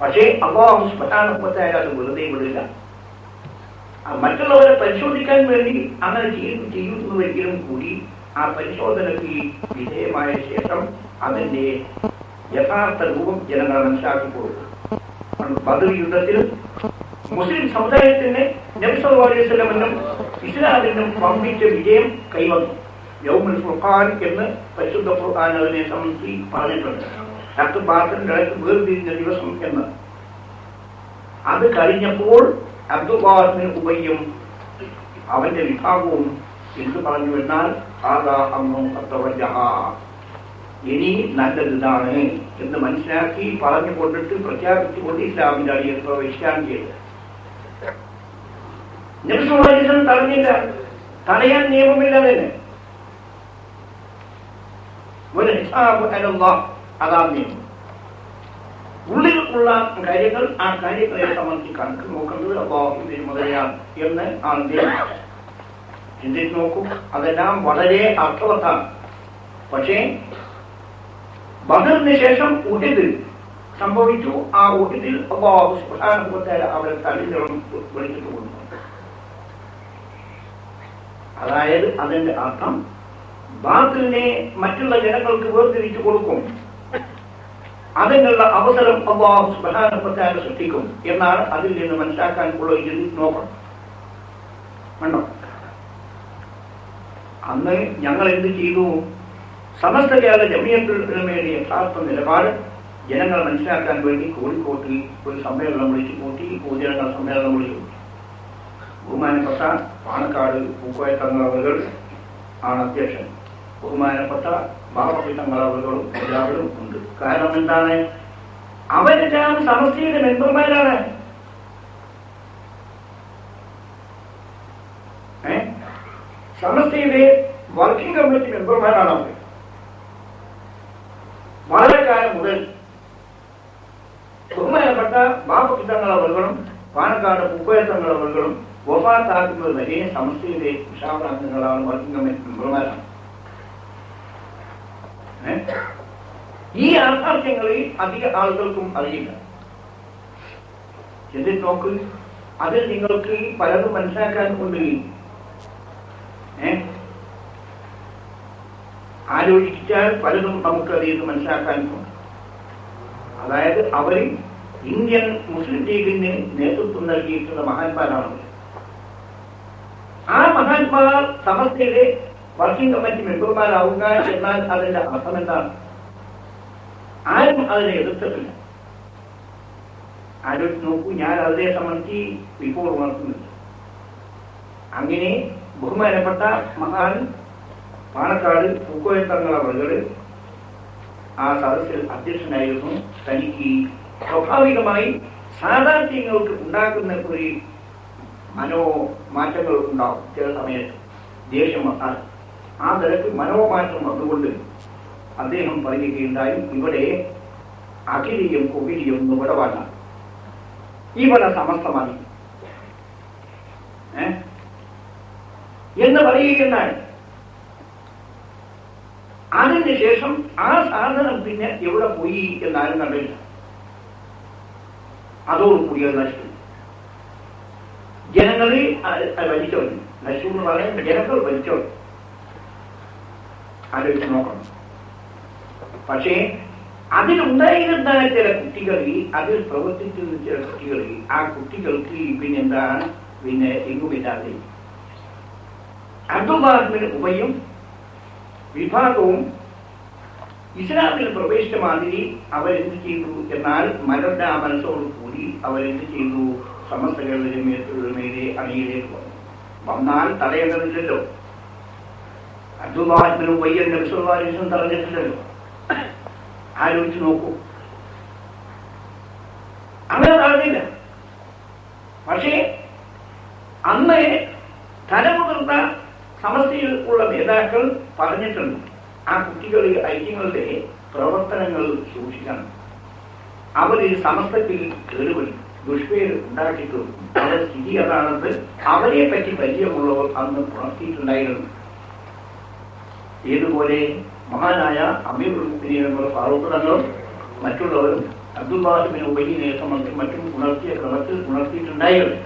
പക്ഷേ അല്ലാഹു സുബ്ഹാനഹു വ തആല അത് വെറുതെ വിടില്ല. മറ്റുള്ളവരെ പരിശോധിക്കാൻ വേണ്ടി അങ്ങനെ ചെയ്യുന്നതെങ്കിലും കൂടി ആ പരിശോധനയ്ക്ക് വിധേയമായ ശേഷം അതിന്റെ യഥാർത്ഥ രൂപം ജനങ്ങളെ മനസ്സിലാക്കി കൊടുക്കും. ബദർ യുദ്ധത്തിൽ മുസ്ലിം സമുദായത്തിന് നബി സല്ലല്ലാഹു അലൈഹി വസല്ലമിനും ഇസ്ലാമിനും വമ്പിച്ച വിജയം കൈവന്നു. യൗമുൽ ഫുർഖാൻ എന്ന് പരിശുദ്ധ ഖുർആൻ അതിനെ സംബന്ധിച്ച് പറഞ്ഞിട്ടുണ്ട്. ഹഖ് ബാത്തിലിന്റെ ഇടയ്ക്ക് വേർതിരിഞ്ഞ ദിവസം എന്ന്. അത് കഴിഞ്ഞപ്പോൾ അബ്ദുല്ലാഹ് ഇബ്നു ഉബയ്യും അവന്റെ വിഭാഗവും എന്ത് പറഞ്ഞു എന്നാൽ ഇനി നല്ലതാണ് എന്ന് മനസ്സിലാക്കി പറഞ്ഞുകൊണ്ടിട്ട് പ്രഖ്യാപിച്ചുകൊണ്ട് ഇസ്ലാമിന്റെ അടിയിൽ പ്രവേശിക്കാൻ ചെയ്തത്. നബി സല്ലല്ലാഹു അലൈഹി വസല്ലം തടഞ്ഞില്ല. തടയാൻ നിയമമില്ല. തന്നെ അതാണ് നിയമം. ഉള്ളിൽ ഉള്ള കാര്യങ്ങൾ, ആ കാര്യങ്ങളെ സംബന്ധിച്ച് കണക്ക് നോക്കുന്നത് അല്ലാഹുവിന്റെ മുതലാണ് എന്ന് ആണ് ചിന്തിച്ച് നോക്കൂ. അതെല്ലാം വളരെ അർത്ഥവത്താണ്. പക്ഷേ ബദറിന് ശേഷം ഉഹദ് സംഭവിച്ചു. ആ ഉഹദിൽ അല്ലാഹു സുബ്ഹാനഹു വ തആല അവരെ തള്ളിനിറം വിളിച്ചിട്ട് കൊണ്ടു. അതായത് അതിന്റെ അർത്ഥം ബാത്തിലിനെ മറ്റുള്ള ജനങ്ങൾക്ക് വേർതിരിച്ചു കൊടുക്കും, അതിനുള്ള അവസരം അല്ലാഹു സുബ്ഹാനഹു വ തആല സൃഷ്ടിക്കും എന്നാണ് അതിൽ നിന്ന് മനസ്സിലാക്കാൻ ഉള്ള ഇത് നോക്കണം. കണ്ടോ, അന്ന് ഞങ്ങൾ എന്ത് ചെയ്തു? സമസ്ത കേരള ജമിയത്തുൽ ഉലമയുടെ യഥാർത്ഥ നിലപാട് ജനങ്ങൾ മനസ്സിലാക്കാൻ വേണ്ടി കോഴിക്കോട്ടിൽ ഒരു സമ്മേളനം വിളിച്ചു കൂട്ടി, പൊതുജനങ്ങൾ സമ്മേളനം വിളിച്ചു കൂട്ടി. ബഹുമാനപ്പെട്ട പാണക്കാട് പൂക്കോയ തങ്ങളവകൾ ആണ് അധ്യക്ഷൻ. ബഹുമാനപ്പെട്ട ബാബി തങ്ങളവകളും എല്ലാവരും ഉണ്ട്. കാരണം എന്താണ്? അവരെല്ലാം സമസ്തയുടെ മെമ്പർമാരാണ്. സമസ്തയുടെ വർക്കിംഗ് കമ്മിറ്റി മെമ്പർമാരാണ് അവർ. വളരെ കാലം മുതൽ ബഹുമാനപ്പെട്ട ബാബി തങ്ങളവകളും പാണക്കാട് പൂക്കോയ തങ്ങളവകളും വഫാത്താക്കുന്നത് വരെ സമസ്തയുടെ വിശാഖാംഗങ്ങളാണ്, വർക്കിംഗ് കമ്മിറ്റി മെമ്പർമാരാണ്. ഈ യാഥാർത്ഥ്യങ്ങളിൽ അധിക ആളുകൾക്കും അറിയില്ല. എന്നിട്ട് നോക്ക്, അതിൽ നിങ്ങൾക്ക് പലതും മനസ്സിലാക്കാൻ കൊണ്ട് ആലോചിച്ചാൽ പലതും നമുക്ക് അതിൽ നിന്ന് മനസ്സിലാക്കാനുണ്ട്. അതായത് അവർ ഇന്ത്യൻ മുസ്ലിം ലീഗിന് നേതൃത്വം നൽകിയിട്ടുള്ള മഹാന്മാരാണ്. ആ മഹാന്മാർ സമസ്തയുടെ വർക്കിംഗ് കമ്മിറ്റി മെമ്പർമാരാവുക എന്നാൽ അതിന്റെ അർത്ഥം എന്താണ്? ആരും അതിനെ എതിർത്തിട്ടില്ല. ആലോചിച്ച് നോക്കൂ, ഞാൻ അതിനെ സംബന്ധിച്ച് ഇപ്പോൾ ഉണർത്തുന്നുണ്ട്. അങ്ങനെ ബഹുമാനപ്പെട്ട മഹാൻ പാണക്കാട് പൂക്കോയ തങ്ങളവകൾ ആ സദസ്സിൽ അധ്യക്ഷനായിരുന്നു. തനിക്ക് സ്വാഭാവികമായി സാധാരണങ്ങൾക്ക് ഉണ്ടാക്കുന്ന ഒരു മനോമാറ്റങ്ങൾ ഉണ്ടാവും. ചില സമയത്ത് ദേഷ്യം വന്നാൽ ആ നിലക്ക് മനോമാറ്റം വന്നുകൊണ്ട് അദ്ദേഹം പറയുകയുണ്ടായി, ഇവിടെ അഖിലിയും കുബിലിയും ഇവിടെ വേണ്ട, ഇവിടെ സമസ്തമായി എന്ന് പറയുകയുണ്ടായി. അതിന് ശേഷം ആ സാധനം പിന്നെ എവിടെ പോയി എന്നാലും കണ്ടില്ല. അതോടുകൂടി അത് നശിച്ചു. ജനങ്ങളെ വലിച്ചോളി. നശിച്ചു എന്ന് പറയുന്നത് ജനങ്ങൾ വലിച്ചോളി. ആലോചിച്ച് നോക്കണം. പക്ഷേ അതിലുണ്ടായിരുന്ന ചില കുട്ടികളിൽ, അതിൽ പ്രവർത്തിച്ചിരുന്ന ചില കുട്ടികളിൽ, ആ കുട്ടികൾക്ക് പിന്നെന്താണ് പിന്നെ എങ്ങുമില്ലാതെ അബ്ദുല്ലാഹിബ്നു ഉബയ്യും വിഭാഗവും ഇസ്ലാമിൽ പ്രവേശിച്ച മാതിരി അവരെന്ത് ചെയ്തു എന്നാൽ മരുടെ ആ മനസ്സോട് കൂടി അവരെന്ത് ചെയ്തു? സമസ്ത കേരള ജമിയത്തുൽ ഉലമയുടെ അണിയിലേക്ക് വന്നു. വന്നാൽ തടയേണ്ടതില്ലല്ലോ. അബ്ദുല്ലാഹിബ്നു ഉബയ്യ നബി സല്ലല്ലാഹു അലൈഹി വസല്ലം തടഞ്ഞിട്ടില്ലല്ലോ. ആലോചിച്ച് നോക്കൂ, അങ്ങനെ തടഞ്ഞില്ല. പക്ഷേ അന്ന് തലമുതിർന്ന സമസ്തയിൽ ഉള്ള നേതാക്കൾ പറഞ്ഞിട്ടുണ്ട്, ആ കുട്ടികളിൽ ഐക്യങ്ങളുടെ പ്രവർത്തനങ്ങൾ സൂക്ഷിക്കണം. അവർ സമസ്തത്തിൽ കേടുവരും, ദുഷ്പേര് ഉണ്ടാക്കിയിട്ടും അവരുടെ സ്ഥിതി അതാണെന്ന് അവരെ പറ്റി പരിചയമുള്ളവർ അന്ന് ഉണർത്തിയിട്ടുണ്ടായിരുന്നു. ഏതുപോലെ മഹാനായ അമീറുൽ മുഅ്മിനീൻ ഫാറൂഖ് തങ്ങളും മറ്റുള്ളവരും അബ്ദുല്ലാഹിബ്നു ഉബയ്യിനെ സംബന്ധിച്ച് മറ്റും ഉണർത്തിയ ക്രമത്തിൽ ഉണർത്തിയിട്ടുണ്ടായിരുന്നു.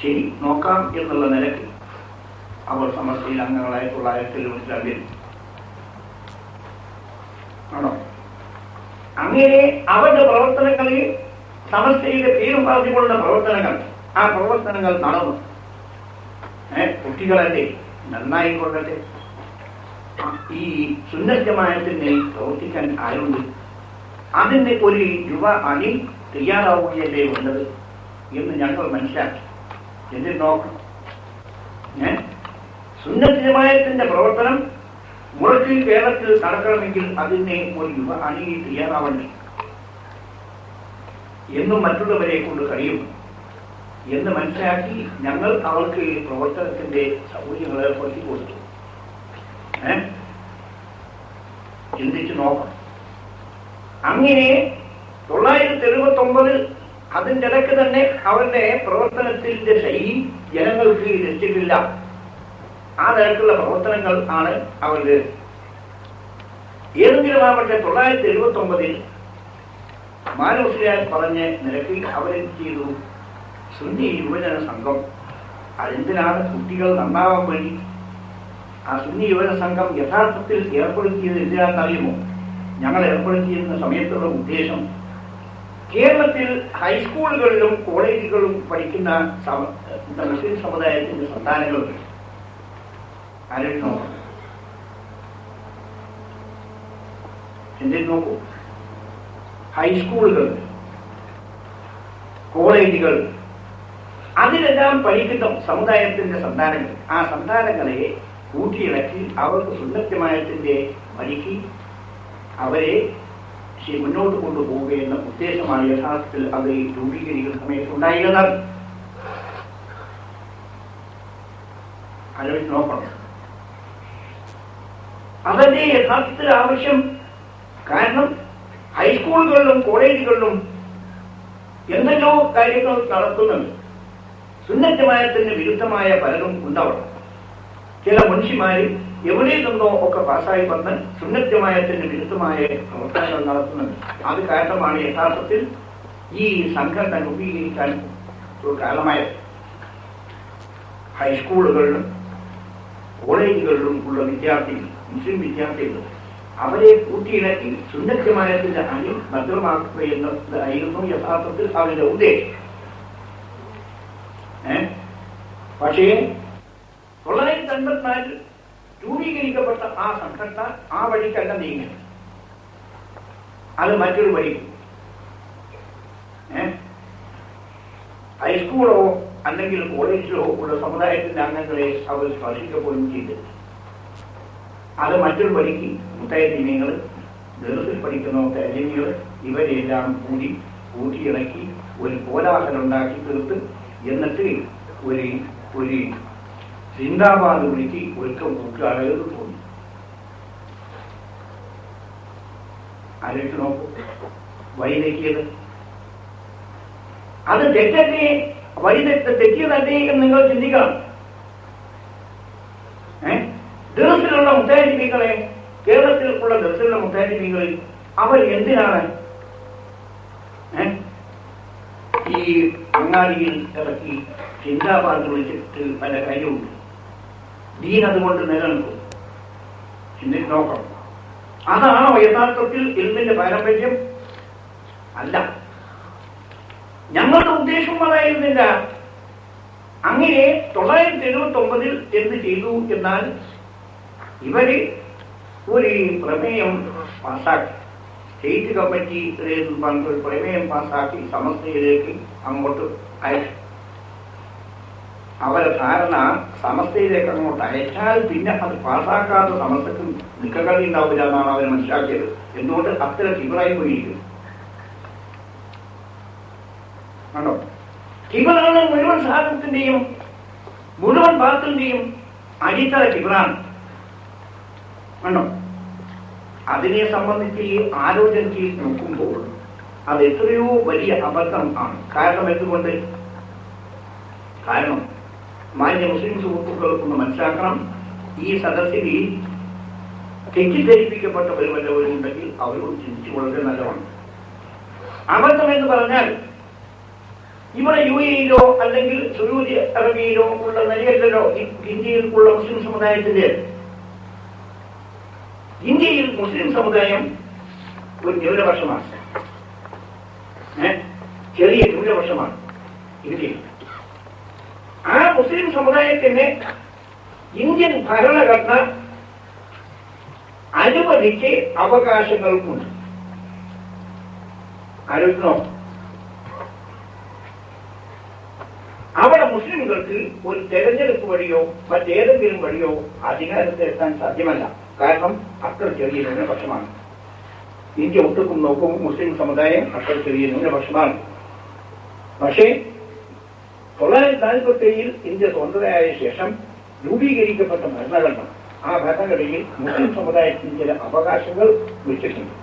ശരി, നോക്കാം എന്നുള്ള നിലയ്ക്ക് അവർ സമസ്തയിൽ അംഗങ്ങളായ 1970 ആണോ? അങ്ങനെ അവരുടെ പ്രവർത്തനങ്ങളിൽ സമസ്തയുടെ പേരും പറഞ്ഞുകൊണ്ടുള്ള പ്രവർത്തനങ്ങൾ, ആ പ്രവർത്തനങ്ങൾ നടന്നു. കുട്ടികളല്ലേ, നന്നായിക്കൊള്ളട്ടെ. ഈ സുന്നത്ത് ജമാഅത്തിന് പ്രവർത്തിക്കാൻ ആരുണ്ട്? അതിന്റെ ഒരു യുവ അണി തയ്യാറാവുകയല്ലേ വേണ്ടത് എന്ന് ഞങ്ങൾ മനസ്സിലാക്കി. എന്നിട്ട് നോക്കണം, സുന്നത്ത് ജമാഅത്തിന്റെ പ്രവർത്തനം മുറയ്ക്ക് കേരളത്തിൽ നടക്കണമെങ്കിൽ അതിനെ ഒരു യുവ അണി തയ്യാറാവണ്ടേ എന്നും മറ്റുള്ളവരെ കൊണ്ട് കഴിയും എന്ന് മനസ്സിലാക്കി ഞങ്ങൾ അവർക്ക് പ്രവർത്തനത്തിന്റെ സൗകര്യങ്ങൾ ഏർപ്പെടുത്തി കൊടുത്തു. ചിന്തിച്ചു നോക്കണം. അങ്ങനെ 1979 അതിൻ്റെ ഇടയ്ക്ക് തന്നെ അവരുടെ പ്രവർത്തനത്തിന്റെ ശൈലി ജനങ്ങൾക്ക് രസിച്ചിട്ടില്ല. ആ നിരക്കുള്ള പ്രവർത്തനങ്ങൾ ആണ് അവരുടെ. ഏതെങ്കിലും ആവട്ടെ 1979 മാനവസ്ലിയാർ പറഞ്ഞ നിരക്കിൽ അവരെന്ത് ചെയ്തു? സുന്നി യുവജന സംഘം അതെന്തിനാണ് കുട്ടികൾ നന്നാവാൻ വേണ്ടി ആ സുന്നി യുവജന സംഘം യഥാർത്ഥത്തിൽ ഏർപ്പെടുത്തിയത് എന്തിനാണെന്നറിയുമോ? ഞങ്ങൾ ഏർപ്പെടുത്തിയിരുന്ന സമയത്തുള്ള ഉദ്ദേശം കേരളത്തിൽ ഹൈസ്കൂളുകളിലും കോളേജുകളിലും പഠിക്കുന്ന മുസ്ലിം സമുദായത്തിന്റെ സന്താനങ്ങളുണ്ട്. ആരും നോക്കൂ, എന്തിനു നോക്കൂ, ഹൈസ്കൂളുകൾ, കോളേജുകൾ, അതിലെല്ലാം പഠിക്കുന്ന സമുദായത്തിന്റെ സന്താനങ്ങൾ. ആ സന്താനങ്ങളെ കൂട്ടിയിളക്കി അവർക്ക് സുന്നത്യമായത്തിന്റെ വഴിക്ക് അവരെ മുന്നോട്ട് കൊണ്ടുപോവുകയെന്ന ഉദ്ദേശമാണ് യഥാർത്ഥത്തിൽ അത് രൂപീകരിക്കുന്ന സമയത്ത് ഉണ്ടായിരുന്നത്. ആലോചിച്ച് നോക്കണം. അതല്ലേ യഥാർത്ഥത്തിൽ ആവശ്യം. കാരണം ഹൈസ്കൂളുകളിലും കോളേജുകളിലും എന്തെല്ലോ കാര്യങ്ങൾ നടത്തുന്നുണ്ട്. സുന്നത്തമായത്തിന് വിരുദ്ധമായ പലതും ഉണ്ടാവണം. ചില മനുഷ്യന്മാര് എവിടെ നിന്നോ ഒക്കെ പാസ്സായി വന്ന് സുന്നത്തമായത്തിന് വിരുദ്ധമായ പ്രവർത്തനങ്ങൾ നടത്തുന്നുണ്ട്. അത് കാരണമാണ് യഥാർത്ഥത്തിൽ ഈ സംഘടന രൂപീകരിക്കാൻ ഒരു കാരണമായത്. ഹൈസ്കൂളുകളിലും കോളേജുകളിലും ഉള്ള വിദ്യാർത്ഥികൾ, മുസ്ലിം വിദ്യാർത്ഥികൾ, അവരെ കൂട്ടിയിണക്കി സുന്നത്തമായത്തിന്റെ അണി ഭദ്രമാക്കുക എന്നതായിരുന്നു യഥാർത്ഥത്തിൽ അവരുടെ ഉദ്ദേശം. പക്ഷേ 1954 രൂപീകരിക്കപ്പെട്ട ആ സംഘടന ആ വഴിക്കല്ല നീങ്ങി. അത് മറ്റൊരു വഴി. ഹൈസ്കൂളോ അല്ലെങ്കിൽ കോളേജിലോ ഉള്ള സമുദായത്തിന്റെ അംഗങ്ങളെ അവർ സ്പർശിക്കപ്പോഴും ചെയ്തു. അത് മറ്റൊരു വഴിക്ക് മുത്തയത്തിമീങ്ങൾ, ദർസിൽ പഠിക്കുന്ന തലീമികൾ, ഇവരെല്ലാം കൂട്ടിയിണക്കി ഒരു കോലാഹലം ഉണ്ടാക്കി തീർത്ത് എന്നിട്ട് ഒരു സിന്ദാബാദ് വിളിക്ക് ഒരുക്കം കൂട്ടുകാരത് തോന്നി. ആലോചിച്ച് നോക്കൂ, വഴിതെറ്റിയത് അത് തെറ്റല്ലേ, തെറ്റിയതല്ലേ എന്ന് നിങ്ങൾ ചിന്തിക്കണം. ദർസിലുള്ള മുത്താലിമീങ്ങളെ, കേരളത്തിലുള്ള ദർസിലുള്ള മുത്താലിമീങ്ങളിൽ അവർ എന്തിനാണ് ഈ അങ്ങാടിയിൽ ഇറക്കി ചിന്താപാട് വിളിച്ചിട്ട് പല കാര്യമുണ്ട്. ദീൻ അതുകൊണ്ട് നിലനിൽക്കും. ചിന്തിച്ച് നോക്കണം. അതാണോ യഥാർത്ഥത്തിൽ ഇൽമിന്റെ പാരമ്പര്യം? അല്ല. ഞങ്ങളുടെ ഉദ്ദേശം അതായിരുന്നില്ല. അങ്ങനെ 979 എന്ത് ചെയ്തു എന്നാൽ ഇവര് ഒരു പ്രമേയം പാസാക്കി, സ്റ്റേറ്റ് കമ്മിറ്റിയിലേക്ക് ഒരു പ്രമേയം പാസാക്കി സമസ്തയിലേക്ക് അങ്ങോട്ട് അയച്ചു. അവരെ ധാരണ സമസ്തയിലേക്ക് അങ്ങോട്ട് അയച്ചാൽ പിന്നെ അത് പാസാക്കാത്ത സമസ്തക്ക് നിക്കകളി ഉണ്ടാവില്ല എന്നാണ് അവർ മനസ്സിലാക്കിയത്. എന്തുകൊണ്ട്? അത്തരം കിബിറായി പോയിരിക്കും. കണ്ടോ? കിബിറാണ് മുഴുവൻ സാധനത്തിന്റെയും മുഴുവൻ ഭാഗത്തിന്റെയും അടിത്തറ കിബിറാണ്. കണ്ടോ? അതിനെ സംബന്ധിച്ച് ഈ ആലോചന ചെയ്ത് നോക്കുമ്പോൾ അത് എത്രയോ വലിയ അബദ്ധം ആണ്. കാരണം എന്തുകൊണ്ട്? കാരണം മാന്യ മുസ്ലിം സുഹൃത്തുക്കൾ ഒന്ന് മനസ്സിലാക്കണം, ഈ സദസ്സിൽ തെറ്റിദ്ധരിപ്പിക്കപ്പെട്ടവർ വല്ലവരും ഉണ്ടെങ്കിൽ അവരോട് ചിന്തിച്ചു വളരെ നല്ലതാണ്. അബദ്ധം എന്ന് പറഞ്ഞാൽ ഇവിടെ UAE-യിലോ അല്ലെങ്കിൽ സൗദി അറേബ്യയിലോ ഉള്ള നിലയല്ലല്ലോ ഇന്ത്യയിൽ ഉള്ള മുസ്ലിം സമുദായത്തിന്റെ. ഇന്ത്യയിൽ മുസ്ലിം സമുദായം ഒരു ന്യൂനപക്ഷമാണ്, ചെറിയ ന്യൂനപക്ഷമാണ് ഇന്ത്യയിൽ. ആ മുസ്ലിം സമുദായത്തിന് ഇന്ത്യൻ ഭരണഘടന അനുവദിച്ച് അവകാശങ്ങൾക്കുണ്ട്. ആലോചിക്കണോ? അവിടെ മുസ്ലിംകൾക്ക് ഒരു തെരഞ്ഞെടുപ്പ് വഴിയോ മറ്റേതെങ്കിലും വഴിയോ അധികാരത്തിലെത്താൻ സാധ്യമല്ല. കാരണം അത്ര ചെറിയ ന്യൂനപക്ഷമാണ്. ഇന്ത്യ ഒട്ടുക്കും നോക്കുമ്പോൾ മുസ്ലിം സമുദായം അത്ര ചെറിയ ന്യൂനപക്ഷമാണ്. പക്ഷേ 1947 ഇന്ത്യ സ്വതന്ത്രയായ ശേഷം രൂപീകരിക്കപ്പെട്ട ഭരണഘടന, ആ ഭരണഘടനയിൽ മുസ്ലിം സമുദായത്തിന് ചില അവകാശങ്ങൾ വെച്ചിട്ടുണ്ട്.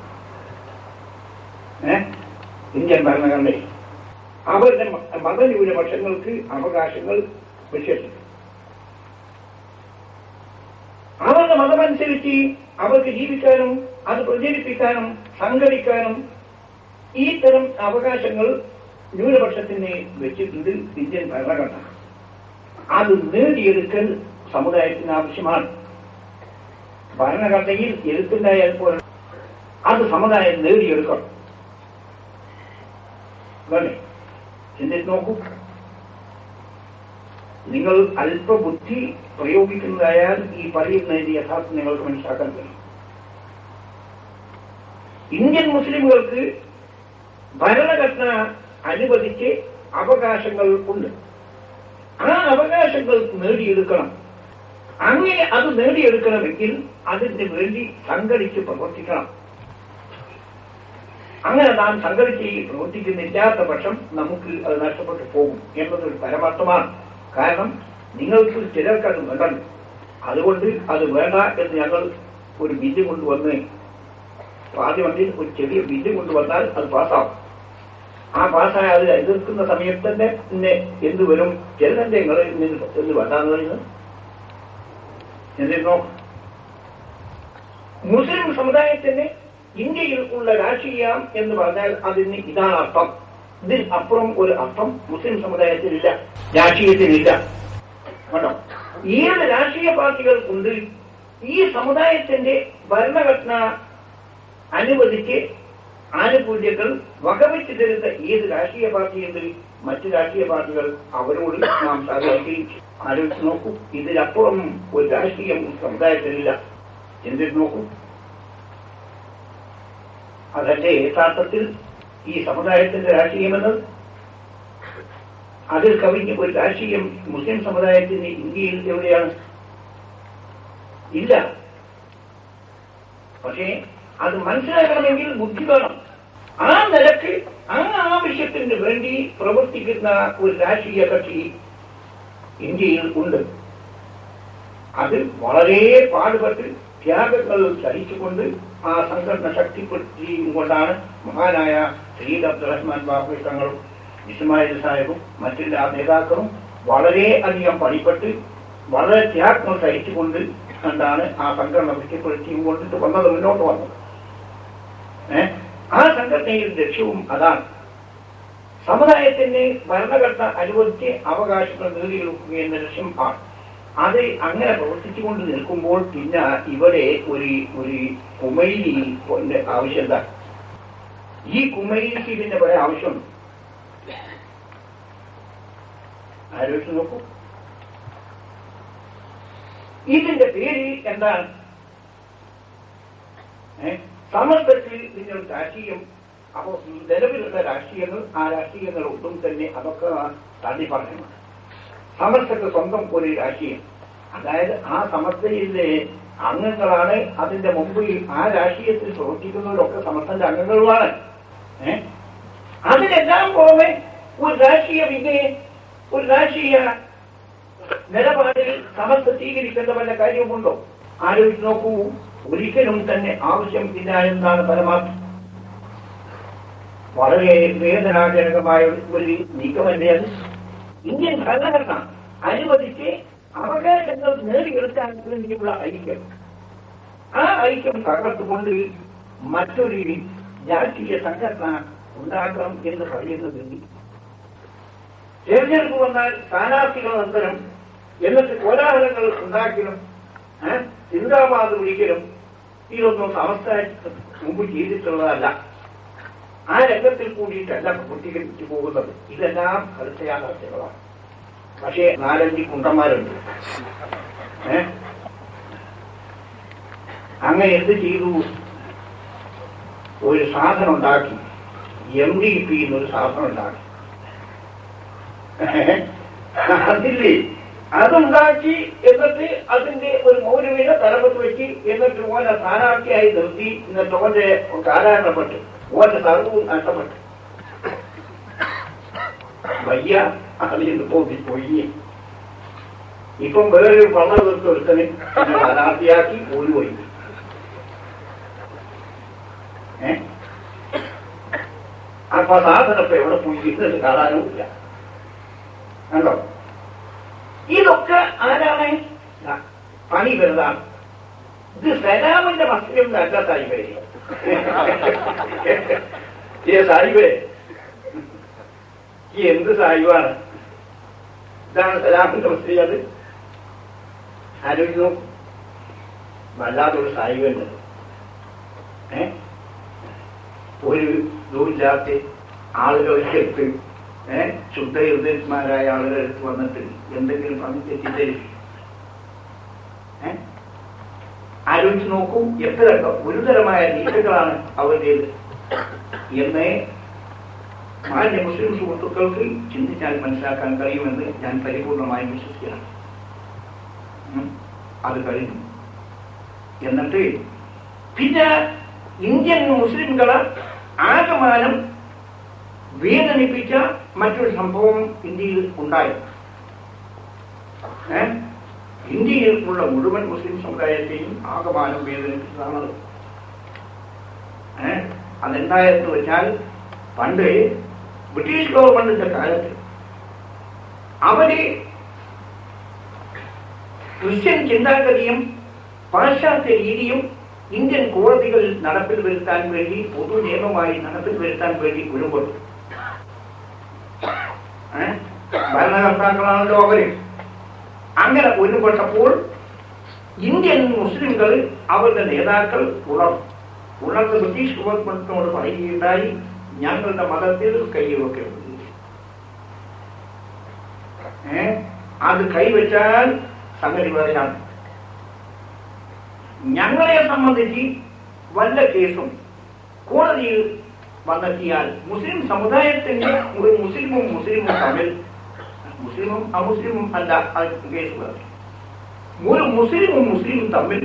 ഇന്ത്യൻ ഭരണഘടനയിൽ അവരുടെ മതന്യൂനപക്ഷങ്ങൾക്ക് അവകാശങ്ങൾ വെച്ചിട്ടുണ്ട്. അവരുടെ മതമനുസരിച്ച് അവർക്ക് ജീവിക്കാനും അത് പ്രചരിപ്പിക്കാനും സംഘടിക്കാനും ഈ തരം അവകാശങ്ങൾ ന്യൂനപക്ഷത്തിന് വെച്ചിട്ടുണ്ട് ഇന്ത്യൻ ഭരണഘടന. അത് നേടിയെടുക്കൽ സമുദായത്തിന് ആവശ്യമാണ്. ഭരണഘടനയിൽ എഴുത്തുണ്ടായാൽ പോലെ അത് സമുദായം നേടിയെടുക്കണം. ചിന്തിച്ച് നോക്കൂ. നിങ്ങൾ അല്പബുദ്ധി പ്രയോഗിക്കുന്നതായാൽ ഈ പറയുന്നതിന്റെ യഥാർത്ഥം നിങ്ങൾക്ക് മനസ്സിലാക്കാൻ കഴിയും. ഇന്ത്യൻ മുസ്ലിമുകൾക്ക് ഭരണഘടന അനുവദിച്ച് അവകാശങ്ങൾ ഉണ്ട്. ആ അവകാശങ്ങൾ നേടിയെടുക്കണം. അങ്ങനെ അത് നേടിയെടുക്കണമെങ്കിൽ അതിന് വേണ്ടി സംഘടിച്ച് പ്രവർത്തിക്കണം. അങ്ങനെ നാം സംഘടിച്ച് പ്രവർത്തിക്കുന്നില്ലാത്ത പക്ഷം നമുക്ക് അത് നഷ്ടപ്പെട്ടു പോകും എന്നതൊരു പരമാർത്ഥമാണ്. കാരണം നിങ്ങൾക്ക് ചിലർക്ക് അത് വേണ്ടല്ലോ. അതുകൊണ്ട് അത് വേണ്ട എന്ന് ഞങ്ങൾ ഒരു ബില്ല് കൊണ്ടുവന്ന് പാർലമെന്റിൽ ഒരു ചെറിയ ബില്ല് കൊണ്ടുവന്നാൽ അത് പാസ്സാവും. ആ പാസ്സായ അത് എതിർക്കുന്ന സമയത്ത് തന്നെ പിന്നെ എന്ത് വരും? ചിലരുടെ നിങ്ങൾ എന്ത് വേണ്ടാന്ന് പറയുന്നത് എന്തിനോ? മുസ്ലിം സമുദായത്തിന് ഇന്ത്യയിൽ ഉള്ള രാഷ്ട്രീയം എന്ന് പറഞ്ഞാൽ അതിന് ഇതാണ് അർത്ഥം. ഇതിൽ അപ്പുറം ഒരു അർത്ഥം മുസ്ലിം സമുദായത്തിലില്ല, രാഷ്ട്രീയത്തിനില്ല. കേട്ടോ, ഏത് രാഷ്ട്രീയ പാർട്ടികൾക്കുണ്ട് ഈ സമുദായത്തിന്റെ ഭരണഘടന അനുവദിച്ച് ആനുകൂല്യങ്ങൾ വകവെച്ച് തരുന്ന ഏത് രാഷ്ട്രീയ പാർട്ടിയുണ്ട്? മറ്റു രാഷ്ട്രീയ പാർട്ടികൾ അവരോട് നാം സഹകരിക്കുകയും ആലോചിച്ച് നോക്കൂ. ഇതിലപ്പുറം ഒരു രാഷ്ട്രീയം സമുദായത്തിലില്ല. എന്തിനു നോക്കൂ, അതല്ലേ യഥാർത്ഥത്തിൽ ഈ സമുദായത്തിന്റെ രാഷ്ട്രീയമെന്നത്. അതിൽ കവിഞ്ഞ് ഒരു രാഷ്ട്രീയം മുസ്ലിം സമുദായത്തിന് ഇന്ത്യയിൽ എവിടെയാണ്? ഇല്ല. പക്ഷേ അത് മനസ്സിലാക്കണമെങ്കിൽ ബുദ്ധി വേണം. ആ നിലക്ക് ആ ആവശ്യത്തിന് വേണ്ടി പ്രവർത്തിക്കുന്ന ഒരു രാഷ്ട്രീയ കക്ഷി ഇന്ത്യയിൽ ഉണ്ട്. അത് വളരെ പാടുപെട്ട് ത്യാഗങ്ങൾ സഹിച്ചുകൊണ്ട് ആ സംഘടന ശക്തിപ്പെടുത്തിയും കൊണ്ടാണ് മഹാനായ സയ്യിദ് അബ്ദുറഹ്മാൻ ബാഫി തങ്ങളും ഇസ്മായിൽ സാഹിബും മറ്റെല്ലാ നേതാക്കളും വളരെ അധികം പണിപ്പെട്ട് വളരെ ത്യാഗങ്ങൾ സഹിച്ചുകൊണ്ട് കണ്ടാണ് ആ സംഘടന ശക്തിപ്പെടുത്തിയും കൊണ്ടിട്ട് വന്നത്, മുന്നോട്ട് വന്നത്. ആ സംഘടനയുടെ ലക്ഷ്യവും അതാണ്. സമുദായത്തിന് ഭരണഘടന അനുവദിച്ച് അവകാശങ്ങൾ നേടിയെടുക്കുക എന്ന ലക്ഷ്യം ആണ്. അത് അങ്ങനെ പ്രവർത്തിച്ചുകൊണ്ട് നിൽക്കുമ്പോൾ പിന്നെ ഇവിടെ ഒരു കുമൈലി ആവശ്യം എന്താ? ഈ കുമൈലിക്ക് ഇതിന്റെ പല ആവശ്യമുണ്ട്. ആലോചിച്ച് നോക്കൂ. ഇതിന്റെ പേര് എന്താണ്? സമസ്തത്തിൽ ഇതിന്റെ രാഷ്ട്രീയം. അപ്പോൾ നിലവിലുള്ള രാഷ്ട്രീയങ്ങൾ, ആ രാഷ്ട്രീയങ്ങൾ ഒട്ടും തന്നെ അതൊക്കെ തള്ളി പറയുന്നുണ്ട്. സമസ്തക്ക് സ്വന്തം ഒരു രാഷ്ട്രീയം, അതായത് ആ സമസ്തയിലെ അംഗങ്ങളാണ്. അതിന്റെ മുമ്പ് ആ രാഷ്ട്രീയത്തിൽ പ്രവർത്തിക്കുന്നവരൊക്കെ സമസ്തന്റെ അംഗങ്ങളുമാണ്. അതിനെല്ലാം പുറമെ ഒരു രാഷ്ട്രീയ വിജയം, ഒരു രാഷ്ട്രീയ നിലപാടിൽ സമസ്ത സ്വീകരിക്കേണ്ട വല്ല കാര്യവുമുണ്ടോ? ആലോചിച്ച് നോക്കൂ. ഒരിക്കലും തന്നെ ആവശ്യം ഇല്ല എന്നാണ് പരമാർത്ഥം. വളരെ വേദനാജനകമായ ഒരു നീക്കമല്ലേ അത്. ഇന്ത്യൻ ഭരണഘടന അനുവദിച്ച് അവകാശങ്ങൾ നേടിയെടുക്കാൻ വേണ്ടിയുള്ള ഐക്യം, ആ ഐക്യം തകർത്തുകൊണ്ട് മറ്റൊരു രാഷ്ട്രീയ സംഘടന ഉണ്ടാക്കണം എന്ന് പറയുന്നത്. തെരഞ്ഞെടുപ്പ് വന്നാൽ സ്ഥാനാർത്ഥികൾ അന്തരം, എന്നിട്ട് കോലാഹലങ്ങൾ ഉണ്ടാക്കലും ചിന്താവാദ വിളിക്കലും ഇതൊന്നും സമസ്ത മുമ്പ് ചെയ്തിട്ടുള്ളതല്ല. ആ രംഗത്തിൽ കൂടിയിട്ടല്ല പ്രവർത്തിച്ചു പോകുന്നത്. ഇതെല്ലാം യാഥാർത്ഥ്യങ്ങളാണ്. പക്ഷേ 4-5 കുണ്ടന്മാരുണ്ട്. അങ്ങനെ എന്ത് ചെയ്തു? ഒരു സാധനം ഉണ്ടാക്കി, MDP എന്നൊരു സാധനം ഉണ്ടാക്കി. അതില്ലേ അതുണ്ടാക്കി, എന്നിട്ട് അതിന്റെ ഒരു മൗലവിനെ തലപ്പത്ത് വെച്ച്, എന്നിട്ട് ഓനെ സ്ഥാനാർത്ഥിയായി നിർത്തി. എന്നിട്ട് ഓന്റെ കാലാരണപ്പെട്ടു, ഓന്റെ സർവവും നഷ്ടപ്പെട്ടു. വയ്യ അതിൽ പോയി. ഇപ്പം വേറൊരു പണം തീർത്ത് ഒരുത്തന് സ്ഥാനാർത്ഥിയാക്കി ഒരു പോയി. അപ്പൊ സാധനപ്പോ എവിടെ പോയി എന്നിട്ട് കാണാനും ഇല്ല. കണ്ടോ? ഇതൊക്കെ ആരാണ്? പണി വെറുതാണ്. ഇത് സലാമിന്റെ മസ്ലിം അല്ല സാഹിബേ. സാഹിബേ ഈ എന്ത് സാഹിബാണ്? ഇതാണ് സലാമിന്റെ വസ്തുത. അത് ആലോചിച്ചു നോക്കും. വല്ലാത്തൊരു സായികണ്ട്. ഒരു ഇതുമില്ലാത്ത ആളുകൾക്കെടുത്ത് ശുദ്ധ ഹൃദയന്മാരായ ആളുകളെടുത്ത് വന്നിട്ട് എന്തെങ്കിലും പറഞ്ഞ് തെറ്റിദ്ധരിക്കും. ആലോചിച്ച് നോക്കൂ, എത്ര ഗുരുതരമായ നീക്കങ്ങളാണ് അവരുടേത് എന്ന് മാന്യ മുസ്ലിം സുഹൃത്തുക്കൾക്ക് ചിന്തിച്ചാൽ മനസ്സിലാക്കാൻ കഴിയുമെന്ന് ഞാൻ പരിപൂർണമായും വിശ്വസിക്കണം. അത് കഴിഞ്ഞു. എന്നിട്ട് പിന്നെ ഇന്ത്യൻ മുസ്ലിംകളെ ആകമാനം വേദനിപ്പിച്ച മറ്റൊരു സംഭവം ഇന്ത്യയിൽ ഉണ്ടായി. ഇന്ത്യയിൽ ഉള്ള മുഴുവൻ മുസ്ലിം സമുദായത്തെയും ആകമാനം വേദനിപ്പിച്ചതാണത്. അതെന്തായെന്ന് വെച്ചാൽ, പണ്ട് ബ്രിട്ടീഷ് ഗവൺമെന്റിന്റെ കാലത്ത് അവര് ക്രിസ്ത്യൻ ചിന്താഗതിയും പാശ്ചാത്യ രീതിയും ഇന്ത്യൻ കോടതികളിൽ നടപ്പിൽ വരുത്താൻ വേണ്ടി, പൊതു നിയമമായി നടപ്പിൽ വരുത്താൻ വേണ്ടി ഒരുപെട്ടു. ഭരണകർത്താക്കളാണല്ലോ അവര്. അങ്ങനെ ഒരുപെട്ടപ്പോൾ ഇന്ത്യൻ മുസ്ലിംകൾ അവരുടെ നേതാക്കൾ ഉണർന്ന് ബ്രിട്ടീഷ് ഗവൺമെന്റിനോട് പറയുകയുണ്ടായി, ഞങ്ങളുടെ മതത്തിൽ കൈവൊക്കെ ഉണ്ട്. അത് കൈവച്ചാൽ സംഗതി പറയാം. ഞങ്ങളെ സംബന്ധിച്ച് വല്ല കേസും കോടതിയിൽ വന്നെത്തിയാൽ മുസ്ലിം സമുദായത്തിന്റെ ഒരു മുസ്ലിമും തമ്മിൽ, മുസ്ലിമും അമുസ്ലിമും അല്ല കേസ് പറഞ്ഞു, ഒരു മുസ്ലിമും തമ്മിൽ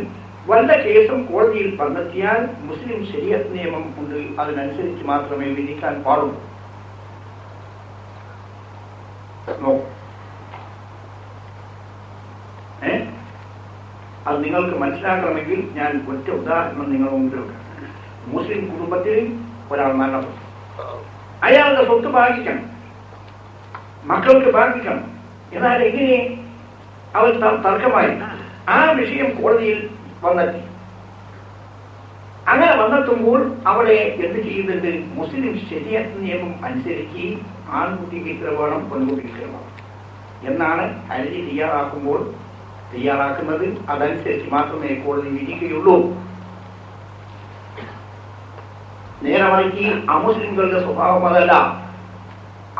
വല്ല കേസും കോടതിയിൽ വന്നെത്തിയാൽ മുസ്ലിം ശരീഅത്ത് നിയമം ഉണ്ട്, അതിനനുസരിച്ച് മാത്രമേ വിധിക്കാൻ പാടുള്ളൂ. അത് നിങ്ങൾക്ക് മനസ്സിലാക്കണമെങ്കിൽ ഞാൻ ഒറ്റ ഉദാഹരണം നിങ്ങളുടെ മുമ്പിലുണ്ട്. മുസ്ലിം കുടുംബത്തിൽ ഒരാൾ മരണപ്പെട്ടു. അയാളുടെ സ്വത്ത് ഭാഗിക്കണം, മക്കൾക്ക് ഭാഗിക്കണം. എന്നാൽ എങ്ങനെ അവർ തർക്കമായി ആ വിഷയം കോടതിയിൽ വന്നെത്തി. അങ്ങനെ വന്നെത്തുമ്പോൾ അവിടെ എന്ത് ചെയ്യുന്നുണ്ട്? മുസ്ലിം ശരീഅത്ത് നിയമം അനുസരിച്ച് ആൺകുട്ടിക്ക് ഇത്ര വേണം, പെൺകുട്ടിക്ക് ഇത്ര വേണം എന്നാണ് ഹർജി തയ്യാറാക്കുന്നത്. അതനുസരിച്ച് മാത്രമേ കോടതി വിധിക്കുകയുള്ളൂ. നേരെ മറിച്ച് അമുസ്ലിംകളുടെ സ്വഭാവം അതല്ല.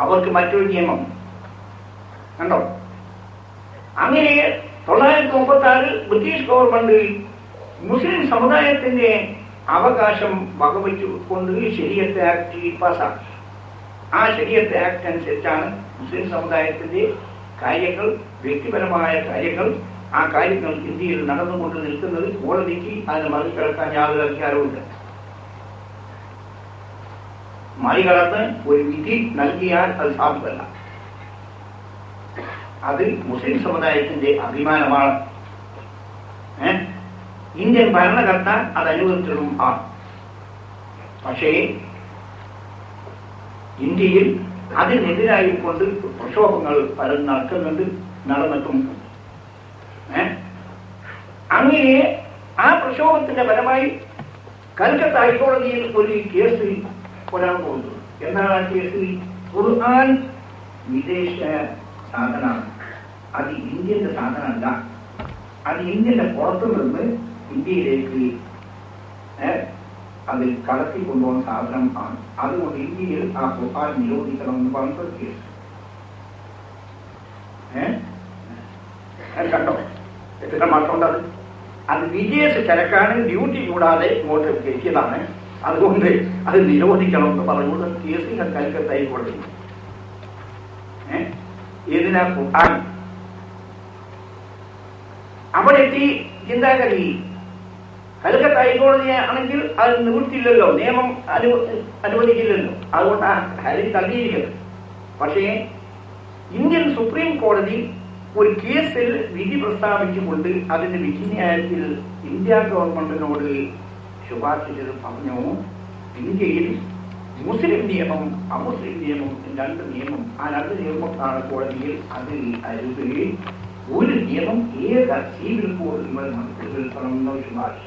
അവർക്ക് മറ്റൊരു നിയമം കണ്ടോ. അങ്ങനെ 1936 ബ്രിട്ടീഷ് ഗവൺമെന്റ് മുസ്ലിം സമുദായത്തിന്റെ അവകാശം വകവെച്ചുകൊണ്ട് ശരീഅത്ത് ആക്ട് പാസാക്കി. ആ ശരീഅത്ത് ആക്ട് അനുസരിച്ചാണ് മുസ്ലിം സമുദായത്തിന്റെ കാര്യങ്ങൾ, വ്യക്തിപരമായ കാര്യങ്ങൾ, ആ കാര്യങ്ങൾ ഇന്ത്യയിൽ നടന്നുകൊണ്ട് നിൽക്കുന്നത്. കോടതിക്ക് അതിനെ മറികടക്കാൻ യാതൊരു അധികാരവുമില്ല. മറികടന്ന് ഒരു വിധി നൽകിയാൽ അത് സാധുവല്ല. അത് മുസ്ലിം സമുദായത്തിന്റെ അഭിമാനമാണ്. ഇന്ത്യൻ ഭരണകർത്ത അത് അനുവദിച്ചതും ആണ്. പക്ഷേ ഇന്ത്യയിൽ അതിനെതിരായിക്കൊണ്ട് പ്രക്ഷോഭങ്ങൾ പലരും നടന്നിട്ടും. അങ്ങനെ ആ പ്രക്ഷോഭത്തിന്റെ ഫലമായി കൽക്കത്ത ഹൈക്കോടതിയിൽ ഒരു കേസ് കൊല്ലാൻ പോകുന്നു. എന്താണ് ആ കേസ്? ഖുർആൻ വിദേശ സാധനമാണ്, അത് ഇന്ത്യന്റെ സാധനമല്ല, അത് ഇന്ത്യന്റെ പുറത്തു നിന്ന് ഇന്ത്യയിലേക്ക് അത് കടത്തി കൊണ്ടുപോകുന്ന സാധനം ആണ്. അതുകൊണ്ട് ഇന്ത്യയിൽ ആ ഖുർആൻ നിരോധിക്കണം എന്ന് പറഞ്ഞൊരു കേസ്. കണ്ടോ എത്ര മാറ്റമുണ്ട്? അത് വിദേശ ചരക്കാണ്, ഡ്യൂട്ടി കൂടാതെ ഇങ്ങോട്ട് കയറ്റിയതാണ്, അതുകൊണ്ട് അത് നിരോധിക്കണമെന്ന് പറഞ്ഞുകൊണ്ട് കേസ് കൽക്കത്ത ഹൈക്കോടതി. ഏതിനാ? ഖുർആൻ. അവിടെ എത്തി ചിന്താഗതി. കൽക്കത്ത ഹൈക്കോടതി ആണെങ്കിൽ അത് നിവൃത്തിയില്ലല്ലോ, നിയമം അനുവദിക്കില്ലല്ലോ, അതുകൊണ്ട് ആ ഹരി തള്ളിയിരിക്കുന്നത്. പക്ഷേ ഇന്ത്യൻ സുപ്രീം കോടതി ഒരു കേസിൽ വിധി പ്രസ്താവിച്ചുകൊണ്ട് അതിന്റെ വിധിന്യായത്തിൽ ഇന്ത്യ ഗവൺമെന്റിനോട് ശുപാർശ ചെയ്ത് പറഞ്ഞു, ഇന്ത്യയിൽ മുസ്ലിം നിയമം അമുസ്ലിം നിയമം രണ്ട് നിയമം, ആ രണ്ട് നിയമമാണ് കോടതിയിൽ അതിൽ അരുത്, ഒരു നിയമം ഏക സിവിൽ കോഡിൽ നടത്തണമെന്ന ശുപാർശ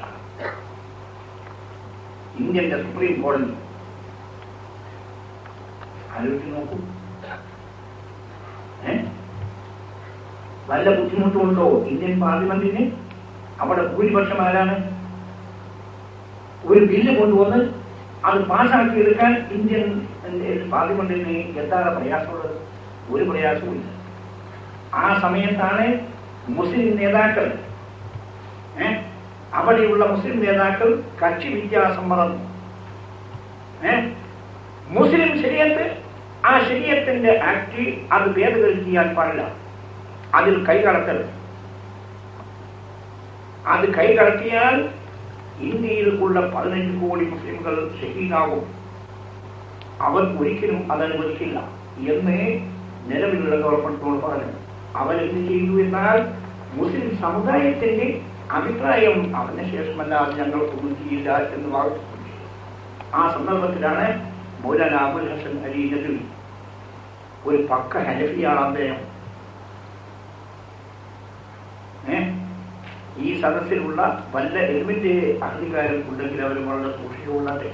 ഇന്ത്യന്റെ സുപ്രീം കോടതി. ആലോചിച്ച് നോക്കൂ. വല്ല ബുദ്ധിമുട്ടുണ്ടോ ഇന്ത്യൻ പാർലമെന്റിന്? അവിടെ ഭൂരിപക്ഷം ആരാണ്? ഒരു ബില്ല് കൊണ്ടുവന്ന് അത് പാസ്സാക്കിയെടുക്കാൻ ഇന്ത്യൻ പാർലമെന്റിന് എന്താണ് പ്രയാസമുള്ളത്? ഒരു പ്രയാസവും. ആ സമയത്താണ് മുസ്ലിം നേതാക്കൾ, അവിടെയുള്ള മുസ്ലിം നേതാക്കൾ കക്ഷി വ്യത്യാസം മറന്നു. മുസ്ലിം ശരീഅത്ത്, ആ ശരീഅത്തിന്റെ ആക്ട് അത് ഭേദഗതി ചെയ്യാൻ പാടില്ല, അതിൽ കൈകടത്തരുത്. അത് കൈകടത്തിയാൽ ഇന്ത്യയിൽ ഉള്ള 15 കോടി മുസ്ലിംകൾ ഷഹീദാകും, അവർക്ക് ഒരിക്കലും അതനുവദിക്കില്ല എന്ന് നിലവിലുള്ള ഗവൺമെന്റിനോട് പറഞ്ഞു. അവരെന്ത് ചെയ്തു എന്നാൽ മുസ്ലിം സമുദായത്തിന്റെ അഭിപ്രായം അതിന് ശേഷമല്ലാതെ ഞങ്ങൾ ഒന്നും ചെയ്യില്ല എന്ന് വാദിച്ചു. ആ സന്ദർഭത്തിലാണ് മൗലാന അബുൽ ഹസൻ അലി നദ്വി, ഒരു പക്ക ഹനഫിയാണ് അദ്ദേഹം. ഈ സദസ്സിലുള്ള വല്ല എലിമിന്റെ അധികാരം ഉണ്ടെങ്കിൽ അവർ വളരെ സൂക്ഷിച്ചുകൊള്ളട്ടെ.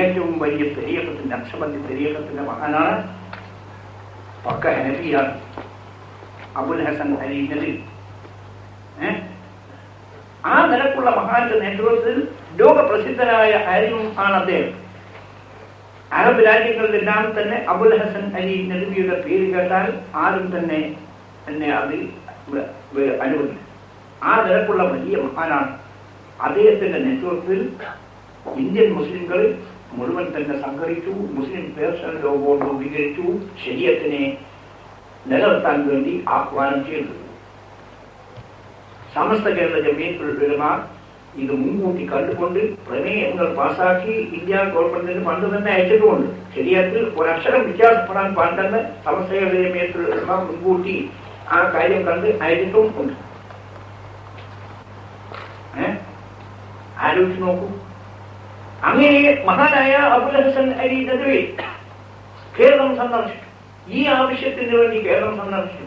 ഏറ്റവും വലിയ തെരീഖത്തിന്റെ, നക്ഷബന്ദി തെരീഖത്തിന്റെ മഹാനാണ്, പക്ക ഹനഫിയാണ് അബുൽ ഹസൻ അലി നദ്വി. ആ നിലക്കുള്ള മഹാന്റെ നേതൃത്വത്തിൽ ലോകപ്രസിദ്ധനായ ആലിമും ആണ് അദ്ദേഹം. അറബ് രാജ്യങ്ങളിലെല്ലാം തന്നെ അബുൽ ഹസൻ അലി നദ്വിയുടെ പേര് കേട്ടാൽ ആരും തന്നെ അത് അനുവദിക്കും. ആ നിലക്കുള്ള വലിയ മഹാനാണ്. അദ്ദേഹത്തിന്റെ നേതൃത്വത്തിൽ ഇന്ത്യൻ മുസ്ലിംകൾ മുഴുവൻ തന്നെ സംഘടിച്ചു, മുസ്ലിം പേഴ്സണൽ ലോ ബോർഡ് രൂപീകരിച്ചു, ശരീഅത്തിനെ നിലനിർത്താൻ വേണ്ടി ആഹ്വാനം ചെയ്തു. സമസ്ത കേരള ജമിയത്തുൽ ഉലമ ഇത് മുൻകൂട്ടി കണ്ടുകൊണ്ട് പ്രമേയങ്ങൾ പാസാക്കി ഇന്ത്യ ഗവൺമെന്റിന് പണ്ട് തന്നെ അയച്ചിട്ടുമുണ്ട്. ശരീഅത്തിൽ ഒരക്ഷരം വ്യത്യാസപ്പെടാൻ പാടില്ലെന്ന് സമസ്ത കേരള ജമിയത്തുൽ ഉലമ മുൻകൂട്ടി ആ കാര്യം കണ്ട് അയച്ചിട്ടും ഉണ്ട്. ആലോചിച്ച് നോക്കൂ. അങ്ങനെ മഹാനായ അബുൽ ഹസൻ അലി നദ്വി കേരളം സന്ദർശിച്ചു. ഈ ആവശ്യത്തിന് വേണ്ടി കേരളം സന്ദർശിച്ചു.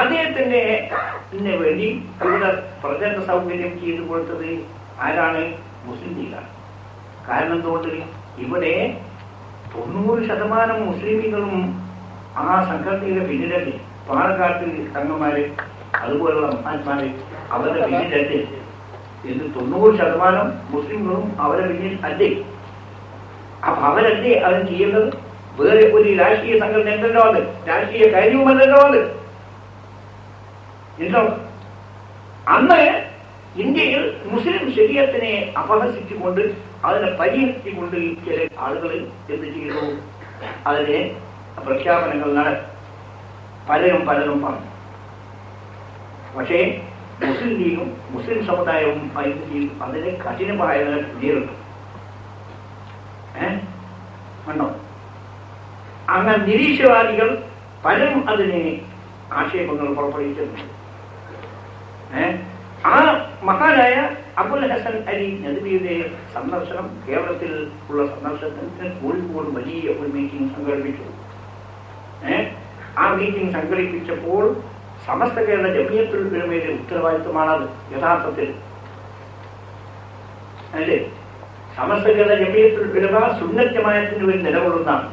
അദ്ദേഹത്തിന് വേണ്ടി ഇവിടെ പ്രചരണ സൗകര്യം ചെയ്തു കൊടുത്തത് ആരാണ്? മുസ്ലിം ലീഗാണ്. കാരണം എന്തുകൊണ്ട്? ഇവിടെ 90% മുസ്ലിമുകളും ആ സംഘടനയുടെ പിന്നിലല്ലേ. പാലക്കാട്ട് തങ്ങന്മാര് അതുപോലുള്ള മഹാന്മാര് അവരുടെ പിന്നിലല്ലേ. ഇത് 90% മുസ്ലിങ്ങളും അവരുടെ പിന്നിൽ അല്ലേ. അപ്പൊ അവരല്ലേ അത് ചെയ്യേണ്ടത്. വേറെ ഒരു രാഷ്ട്രീയ സംഘടന എന്തല്ലോ അത്, രാഷ്ട്രീയ കാര്യവുമല്ലല്ലോ അത്. എന്തോ അന്ന് ഇന്ത്യയിൽ മുസ്ലിം ശരീഅത്തിനെ അപഹസിച്ചുകൊണ്ട് അതിനെ പരിഹരിച്ചുകൊണ്ട് ചില ആളുകൾ എന്ത് ചെയ്തു? അതിനെ പ്രഖ്യാപനങ്ങൾ നടത്തി പലരും പറഞ്ഞു. പക്ഷേ മുസ്ലിം ലീഗും മുസ്ലിം സമുദായവും അതിനെ കഠിനമായ നേരിട്ടു. കണ്ടോ? അങ്ങനെ നിരീശ്വരവാദികൾ പലരും അതിനെ ആക്ഷേപങ്ങൾ പുറപ്പെടുവിച്ചിട്ടുണ്ട്. ആ മഹാനായ അബുൽ ഹസൻ അലി നദ്വിയുടെ സന്ദർശനം, കേരളത്തിൽ ഉള്ള സന്ദർശനത്തിന് കോഴിക്കോട് വലിയ ഒരു മീറ്റിംഗ് സംഘടിപ്പിച്ചു. ആ മീറ്റിംഗ് സംഘടിപ്പിച്ചപ്പോൾ സമസ്ത കേരള ജമിയത്തുൽ ഉലമയുടെ ഉത്തരവാദിത്വമാണത് യഥാർത്ഥത്തിൽ, അല്ലേ? സമസ്ത കേരള ജമിയത്തുൽ ഉലമ സുന്നത്ത് ജമാഅത്തിന് വേണ്ടി നിലകൊള്ളുന്നതാണ്.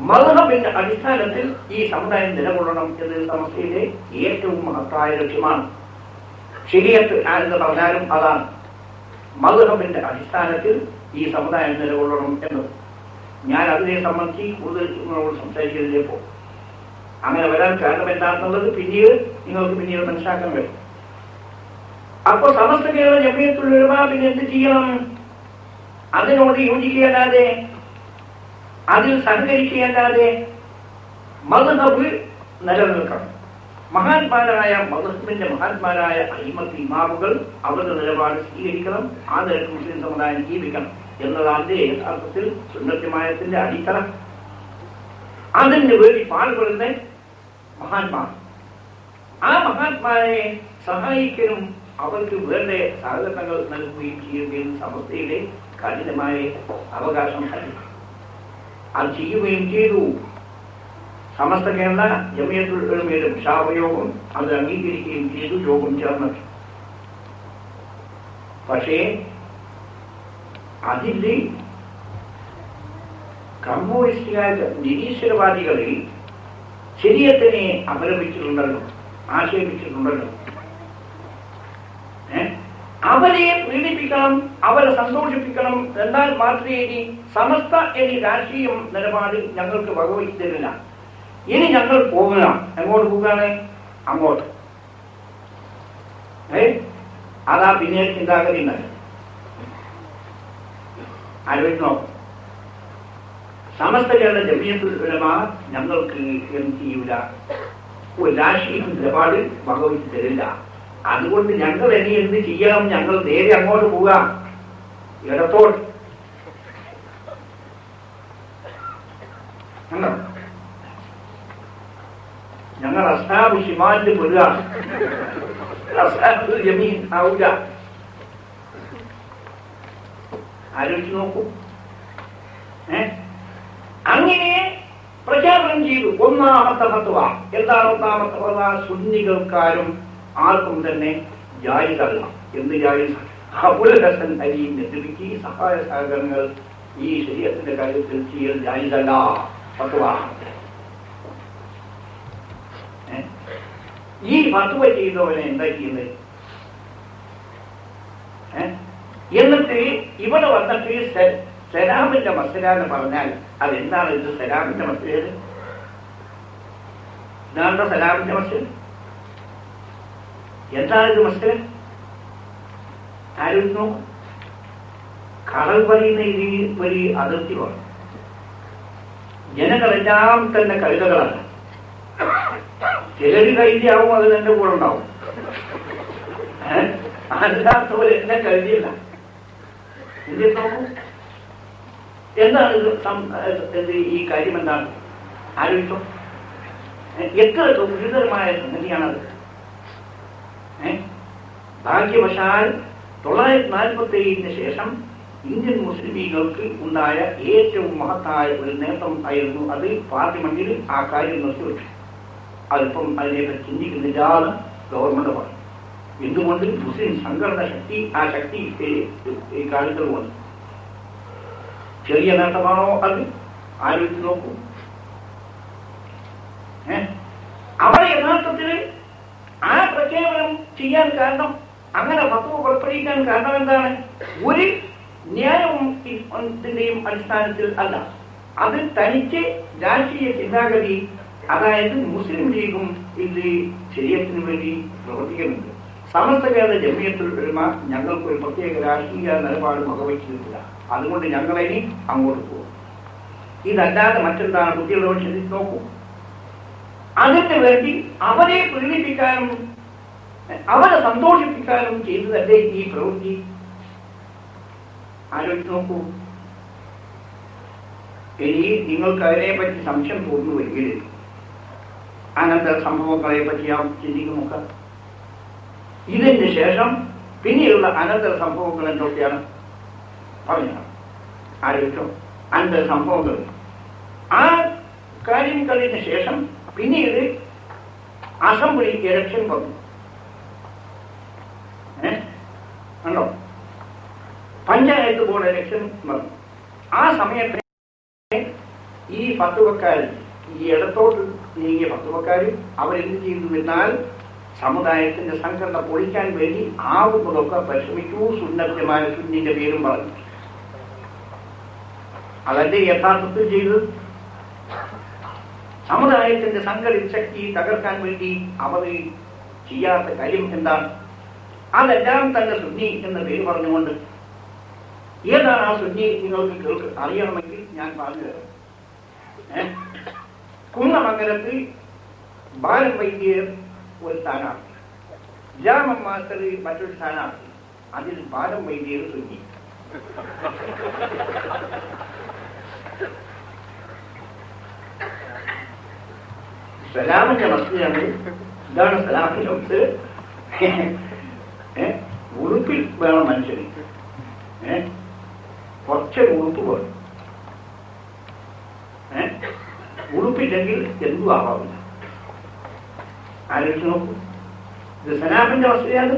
മദ്ഹബിന്റെ അടിസ്ഥാനത്തിൽ ഈ സമുദായം നിലകൊള്ളണം എന്നത് സമസ്തയുടെ ഏറ്റവും മഹത്തായ ലക്ഷ്യമാണ്. ശരീഅത്ത് എന്ന് പറഞ്ഞാലും അതാണ്. മദ്ഹബിന്റെ അടിസ്ഥാനത്തിൽ ഈ സമുദായം നിലകൊള്ളണം എന്നത്. ഞാൻ അതിനെ സംബന്ധിച്ച് കൂടുതൽ നിങ്ങളോട് സംസാരിക്കുന്നതിലേപ്പോ അങ്ങനെ വരാൻ കാരണം എന്താണെന്നുള്ളത് നിങ്ങൾക്ക് പിന്നീട് മനസ്സിലാക്കാൻ കഴിയും. അപ്പൊ സമസ്ത കേരള ജമിയത്തുൽ ഉലമ പിന്നെ എന്ത് ചെയ്യണം? അതിനോട് യോജിക്കുകയല്ലാതെ, അതിൽ സഹകരിക്കുകയല്ലാതെ മദ്ഹബ് നിലനിൽക്കണം. മഹാന്മാരായ മദ്ഹബിന്റെ മഹാന്മാരായ ഇമാമുകൾ അവരുടെ നിലപാട് സ്വീകരിക്കണം. ആ നിലക്ക് മുസ്ലിം സമുദായം ജീവിക്കണം എന്നതാണ് യഥാർത്ഥത്തിൽ സുന്നത്ത് ജമാഅത്തിന്റെ അടിത്തറ. അതിന് വേണ്ടി പാടുപെടുന്ന മഹാന്മാർ, ആ മഹാന്മാരെ സഹായിക്കാനും അവർക്ക് വേണ്ട സഹകരണങ്ങൾ നൽകുകയും ചെയ്യുകയും സമസ്തയുടെ കഠിനമായ അവകാശം നൽകി. അത് ചെയ്യുകയും ചെയ്തു. സമസ്ത കേരള ജമിയത്തുൽ ഉലമയുടെ യോഗം അത് അംഗീകരിക്കുകയും ചെയ്തു. യോഗം ചേർന്നത്. പക്ഷേ അതിന്റെ കമ്മ്യൂണിസ്റ്റുകാർ നിരീശ്വരവാദികളിൽ ശരീഅത്തിനെ അപലപിച്ചിട്ടുണ്ടല്ലോ. ആക്ഷേപിച്ചിട്ടുണ്ടല്ലോ. അവരെ പീഡിപ്പിക്കണം, അവരെ സന്തോഷിപ്പിക്കണം, എന്നാൽ മാത്രമേ ഇനി സമസ്ത എന്നീ രാഷ്ട്രീയം നിലപാട് ഞങ്ങൾക്ക് വകവയ്ക്കുന്നില്ല. ഇനി ഞങ്ങൾ പോകുക. എങ്ങോട്ട് പോവുകയാണ്? അങ്ങോട്ട്. അതാ പിന്നെ ചിന്താഗതി ഉണ്ടായി. ആലോചിക്കണോ? സമസ്ത കേരള ജമിയത്തുൽ ഉലമ ഞങ്ങൾക്ക് എന്ത് ചെയ്യൂല, ഒരു രാഷ്ട്രീയ നിലപാട് വകവയ്ക്ക് തരില്ല. അതുകൊണ്ട് ഞങ്ങൾ ഇനി എന്ത് ചെയ്യണം? ഞങ്ങൾ നേരെ അങ്ങോട്ട് പോകാം, ഇടത്തോട്ട്. ഞങ്ങൾ അസ്ഹാബ് ഷിമാലിൽ പെടുക, അസ്ഹാബുൽ യമീൻ ആവുക. ആലോചിച്ച് നോക്കൂ. അങ്ങനെ പ്രഖ്യാപനം ചെയ്തു. ഒന്നാമത്തെ ഫത്വ എന്താണ്? ഒന്നാമത്തെ ഫത്വ സുന്നികൾക്കാരും ആർക്കും തന്നെ ജായിസല്ല. എന്ത് ജായിസ്? അബുൽ ഹസൻ അലി നദ്വിക്ക് സഹായ സഹകരണങ്ങൾ ഈ ശരീഅത്തിന്റെ കാര്യത്തിൽ ചെയ്യൽ ജായിസല്ല. ഫത്വ. ഈ ഫത്വ ചെയ്തവനെ എന്താ ചെയ്യുന്നത്? എന്നിട്ട് ഇവിടെ വന്നിട്ട് സലാമിന്റെ മസല എന്ന് പറഞ്ഞാൽ അതെന്താണ്? ഇത് സലാമിന്റെ മസല. ഇതാണോ സലാമിന്റെ മസല? എന്താണ് ഇത് മസല? ആയിരുന്നു കളവ് പറയുന്ന ഇതിൽ ഒരു അതിർത്തി വേണം. ജനങ്ങളെല്ലാം തന്നെ കഴുതകളാണ്. ചിലര് കഴുതിയാവും, അത് എന്റെ കൂടെ ഉണ്ടാവും. അല്ലാത്തവർ എന്നെ കഴുതിയില്ല. നോക്കൂ, എന്താണ് ഇത്? ഈ കാര്യം എന്താണ്? ആലോചിച്ചോ. എത്ര ഗുരുതരമായ സംഗതിയാണത്. ഭാഗ്യവശാൽ 947 ശേഷം ഇന്ത്യൻ മുസ്ലിമീങ്ങൾക്ക് ഉണ്ടായ ഏറ്റവും മഹത്തായ ഒരു നേട്ടം ആയിരുന്നു അത്. പാർലമെന്റിൽ ആ കാര്യം നിർത്തിവെച്ചു. അതിപ്പം അതിനെപ്പറ്റി ചിന്തിക്കുന്നില്ലാതെ ഗവൺമെന്റ് പറഞ്ഞു. എന്തുകൊണ്ട്? മുസ്ലിം സംഘടന ശക്തി, ആ ശക്തി ഈ കാലത്തിൽ വന്നു. ചെറിയ നേട്ടമാണോ അത്? ആലോചിച്ച് നോക്കൂ. അവിടെ യഥാർത്ഥത്തിൽ ആ പ്രഖ്യാപനം ചെയ്യാൻ കാരണം, അങ്ങനെ ഫത്വ പുറപ്പെടുവിക്കാൻ കാരണം എന്താണ്? ഒരു ന്യായവും ത്തിന്റെയും അടിസ്ഥാനത്തിൽ അല്ല. അത് തനിക്ക് രാഷ്ട്രീയ ചിന്താഗതി, അതായത് മുസ്ലിം ലീഗും ഇത് ശരീഅത്തിന് വേണ്ടി പ്രവർത്തിക്കുന്നുണ്ട്. സമസ്ത കേരള ജമിയത്തുൽ ഉലമ ഞങ്ങൾക്ക് ഒരു പ്രത്യേക രാഷ്ട്രീയ നിലപാട് വകവയ്ക്കുന്നില്ല. അതുകൊണ്ട് ഞങ്ങളിനി അങ്ങോട്ട് പോകും. ഇതല്ലാതെ മറ്റെന്താണ്? കുട്ടികളോട് ചിന്തിച്ച് നോക്കൂ. അതിന് വേണ്ടി അവരെ പീഡിപ്പിക്കാനും അവരെ സന്തോഷിപ്പിക്കാനും ചെയ്തതല്ലേ ഈ പ്രവൃത്തി? ആലോചിച്ച് നോക്കൂ. ഇനി നിങ്ങൾക്ക് അതിനെപ്പറ്റി സംശയം തോന്നുമെങ്കിൽ അങ്ങനത്തെ സംഭവങ്ങളെ പറ്റി ചിന്തിക്കും നോക്കാം. ഇതിന് ശേഷം പിന്നെയുള്ള അനന്തര സംഭവങ്ങൾ എന്തൊക്കെയാണ് പറഞ്ഞത്? ആലോചിച്ചോ. അനന്തര സംഭവങ്ങൾ ആ കാര്യങ്ങളിന് ശേഷം പിന്നീട് അസംബ്ലി ഇലക്ഷൻ വന്നു. കണ്ടോ? പഞ്ചായത്ത് ബോർഡ് ഇലക്ഷൻ വന്നു. ആ സമയത്ത് ഈ ഫത്വക്കാർ, ഈ ഇടത്തോട്ട് നീങ്ങിയ ഫത്വക്കാർ അവരെന്ത് ചെയ്തു എന്നാൽ സമുദായത്തിന്റെ സംഘടന പൊളിക്കാൻ വേണ്ടി ആവുന്നതൊക്കെ പരിശ്രമിച്ചു. സുന്നത്തമായ സുന്നിന്റെ പേരും പറഞ്ഞു. അതല്ലേ യഥാർത്ഥത്തിൽ ചെയ്തത്? സമുദായത്തിന്റെ സംഘടിത ശക്തി തകർക്കാൻ വേണ്ടി അവർ ചെയ്യാത്ത കാര്യം എന്താണ്? അതെല്ലാം തന്നെ സുന്നി എന്ന പേര് പറഞ്ഞുകൊണ്ട്. ഏതാണ് ആ സുന്നി? നിങ്ങൾക്ക് അറിയണമെങ്കിൽ ഞാൻ പറഞ്ഞു തരാം. കുന്നമംഗലത്ത് ബാലൻ വൈദ്യർ ഒരു സ്ഥാനാർത്ഥി, രാമൻ മാസ്റ്റർ മറ്റൊരു സ്ഥാനാർത്ഥി. അതിൽ ബാലൻ വൈദ്യർ സുന്നി. സലാമിന്റെ മസ്ജിദാണ്. ഇതാണ് സലാമിന്റെ മസ്ജിദ്. ഉടുപ്പിൽ വേണം മനുഷ്യന്. കുറച്ചൊരു ഉടുപ്പ് വേണം. ഉടുപ്പില്ലെങ്കിൽ എന്തും ആവാമില്ല. ആലോചിച്ച് നോക്കൂ. ഇത് സലാമിന്റെ മസ്ജിദാണ്.